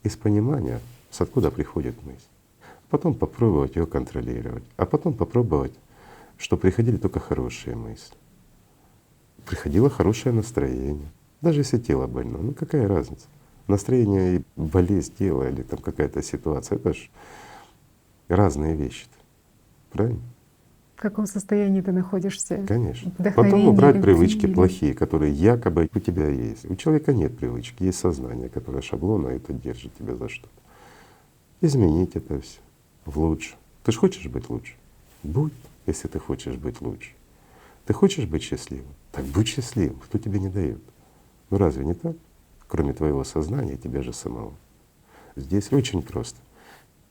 Из понимания, с откуда приходит мысль. Потом попробовать ее контролировать, а потом попробовать, чтобы приходили только хорошие мысли. Приходило хорошее настроение. Даже если тело больно, ну какая разница? Настроение и болезнь тела или там какая-то ситуация — это ж разные вещи. Правильно? В каком состоянии ты находишься? Конечно. Потом Вдохновение, убрать любви привычки или… плохие, которые якобы у тебя есть. У человека нет привычки, есть сознание, которое шаблона, и это держит тебя за что-то. Изменить это все в лучше. Ты же хочешь быть лучше? Будь, если ты хочешь быть лучше. Ты хочешь быть счастливым? Так будь счастливым. Кто тебе не дает? Ну разве не так? Кроме твоего сознания и тебя же самого. Здесь очень просто.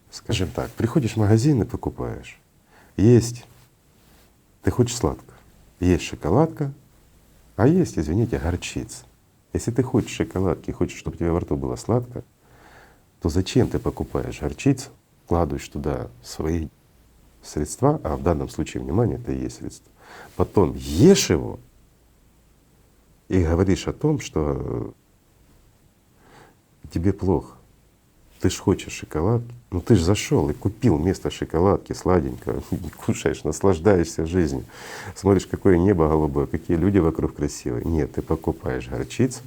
Скажем так, приходишь в магазин и покупаешь. Есть, ты хочешь сладко, есть шоколадка, а есть, извините, горчица. Если ты хочешь шоколадки и хочешь, чтобы у тебя во рту было сладко, то зачем ты покупаешь горчицу, вкладываешь туда свои средства, а в данном случае внимание — это и есть средство. Потом ешь его и говоришь о том, что тебе плохо. Ты ж хочешь шоколадки, ну ты ж зашел и купил вместо шоколадки сладенького, кушаешь, наслаждаешься жизнью, смотришь, какое небо голубое, какие люди вокруг красивые. Нет, ты покупаешь горчицу,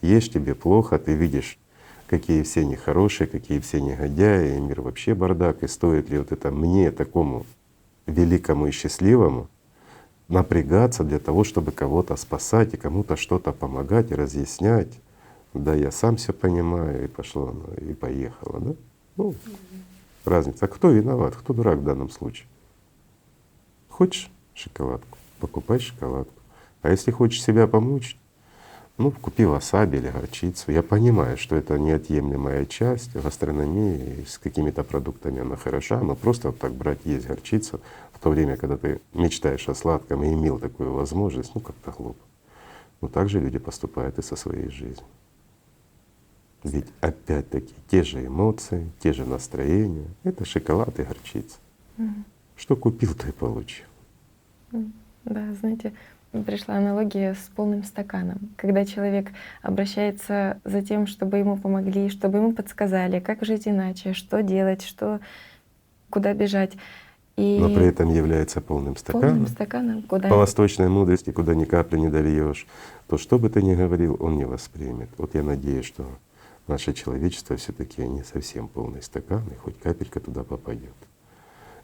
ешь, тебе плохо, ты видишь, какие все нехорошие, какие все негодяи, и мир вообще бардак, и стоит ли вот это мне, такому великому и счастливому, напрягаться для того, чтобы кого-то спасать и кому-то что-то помогать и разъяснять. Да, я сам все понимаю, и пошло, и поехало, да? Ну, разница. А кто виноват, кто дурак в данном случае? Хочешь шоколадку — покупай шоколадку. А если хочешь себя помучить, Ну, купи васаби или горчицу. Я понимаю, что это неотъемлемая часть гастрономии, и с какими-то продуктами она хороша, но просто вот так брать, есть горчицу в то время, когда ты мечтаешь о сладком и имел такую возможность, ну как-то глупо. Но так же люди поступают и со своей жизнью. Ведь опять-таки те же эмоции, те же настроения — это шоколад и горчица. Мгм. Что купил, то и получил. Да, знаете, пришла аналогия с полным стаканом. Когда человек обращается за тем, чтобы ему помогли, чтобы ему подсказали, как жить иначе, что делать, куда бежать. Но при И этом является полным полным стаканом. стаканом, По куда восточной мудрости, куда ни капли не дольешь, то что бы ты ни говорил, он не воспримет. Вот я надеюсь, что наше человечество все-таки не совсем полный стакан, и хоть капелька туда попадет.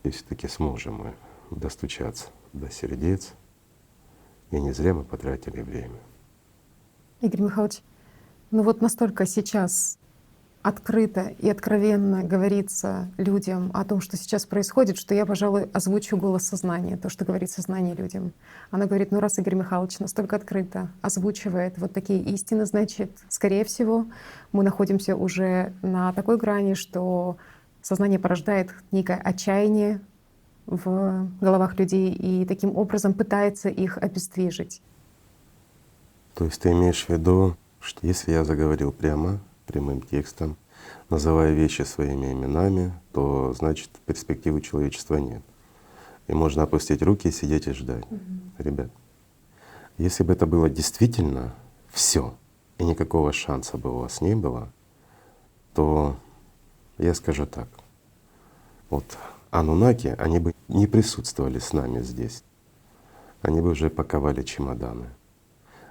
И все-таки сможем мы достучаться до сердец, и не зря мы потратили время. Игорь Михайлович, ну вот настолько сейчас открыто и откровенно говорится людям о том, что сейчас происходит, что я, пожалуй, озвучу голос сознания, то, что говорит сознание людям. Она говорит, ну раз Игорь Михайлович настолько открыто озвучивает вот такие истины, значит, скорее всего, мы находимся уже на такой грани, что сознание порождает некое отчаяние в головах людей и таким образом пытается их обездвижить. То есть ты имеешь в виду, что если я заговорил прямо, прямым текстом, называя вещи своими именами, то значит перспективы человечества нет. И можно опустить руки и сидеть и ждать. Ребят, если бы это было действительно все, и никакого шанса бы у вас не было, то я скажу так. Вот анунаки, они бы не присутствовали с нами здесь. Они бы уже паковали чемоданы.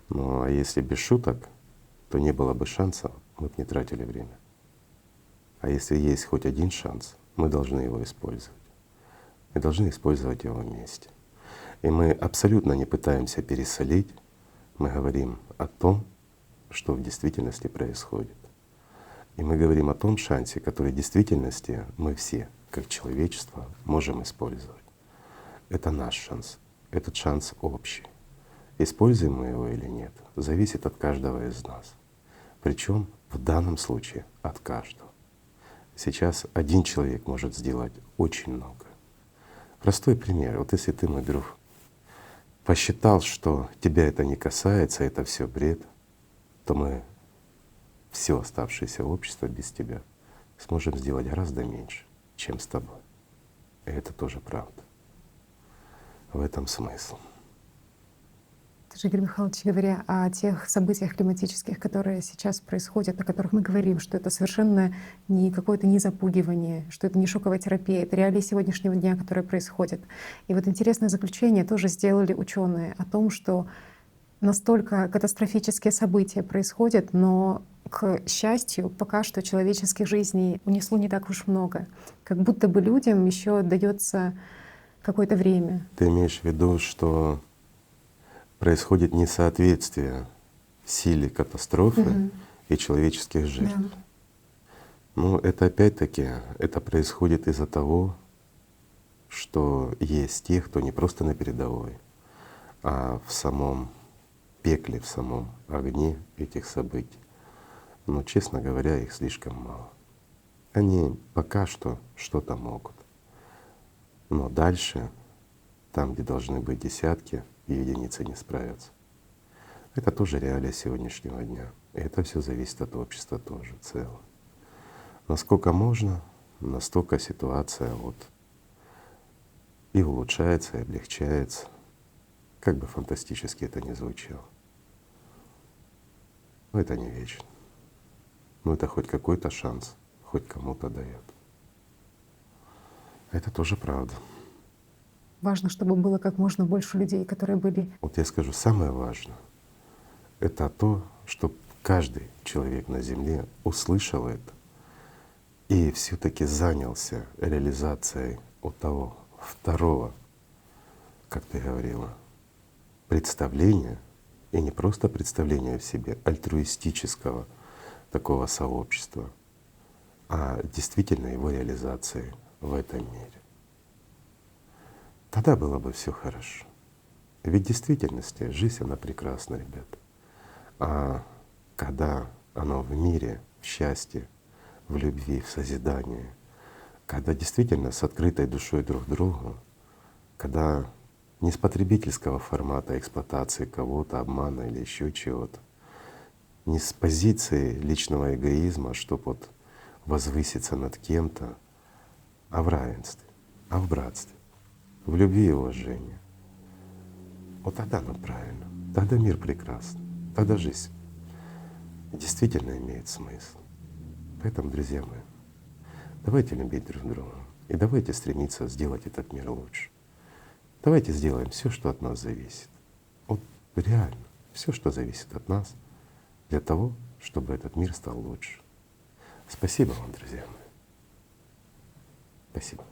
Ну а если без шуток, то не было бы шанса, мы бы не тратили время. А если есть хоть один шанс, мы должны его использовать. Мы должны использовать его вместе. И мы абсолютно не пытаемся пересолить, мы говорим о том, что в действительности происходит. И мы говорим о том шансе, который в действительности мы все, как человечество, можем использовать. Это наш шанс, этот шанс общий. Используем мы его или нет, зависит от каждого из нас. Причем в данном случае от каждого. Сейчас один человек может сделать очень много. Простой пример. Вот если ты, мой друг, посчитал, что тебя это не касается, это все бред, то мы все оставшееся общество без тебя сможем сделать гораздо меньше, чем с тобой. И это тоже правда. В этом смысл. Даже, Игорь Михайлович, говоря о тех событиях климатических, которые сейчас происходят, о которых мы говорим, что это совершенно не какое-то не запугивание, что это не шоковая терапия, это реалии сегодняшнего дня, которые происходят. И вот интересное заключение тоже сделали ученые о том, что настолько катастрофические события происходят, но, к счастью, пока что человеческих жизней унесло не так уж много. Как будто бы людям еще дается какое-то время. Ты имеешь в виду, что происходит несоответствие силе катастрофы и человеческих жертв? Да. Ну, это опять-таки, это происходит из-за того, что есть те, кто не просто на передовой, а в самом пекле, в самом огне этих событий. Но, честно говоря, их слишком мало. Они пока что что-то могут. Но дальше, там, где должны быть десятки, и единицы не справятся. Это тоже реалия сегодняшнего дня. И это все зависит от общества тоже в целом. Насколько можно, настолько ситуация вот и улучшается, и облегчается, как бы фантастически это ни звучало. Но это не вечно. Но это хоть какой-то шанс, хоть кому-то дает. Это тоже правда. Важно, чтобы было как можно больше людей, которые были. Вот я скажу, самое важное — это то, чтобы каждый человек на Земле услышал это и все-таки занялся реализацией вот того второго, как ты говорила, представления, и не просто представления в себе, альтруистического такого сообщества, а действительно его реализации в этом мире. Тогда было бы все хорошо. Ведь в действительности жизнь, она прекрасна, ребята. А когда оно в мире, в счастье, в любви, в созидании, когда действительно с открытой душой друг к другу, когда не с потребительского формата эксплуатации кого-то, обмана или еще чего-то, не с позиции личного эгоизма, чтобы вот возвыситься над кем-то, а в равенстве, а в братстве, в любви и уважении. Вот тогда оно правильно, тогда мир прекрасен, тогда жизнь действительно имеет смысл. Поэтому, друзья мои, давайте любить друг друга и давайте стремиться сделать этот мир лучше. Давайте сделаем все, что от нас зависит. Вот реально, все, что зависит от нас, для того, чтобы этот мир стал лучше. Спасибо вам, друзья мои. Спасибо.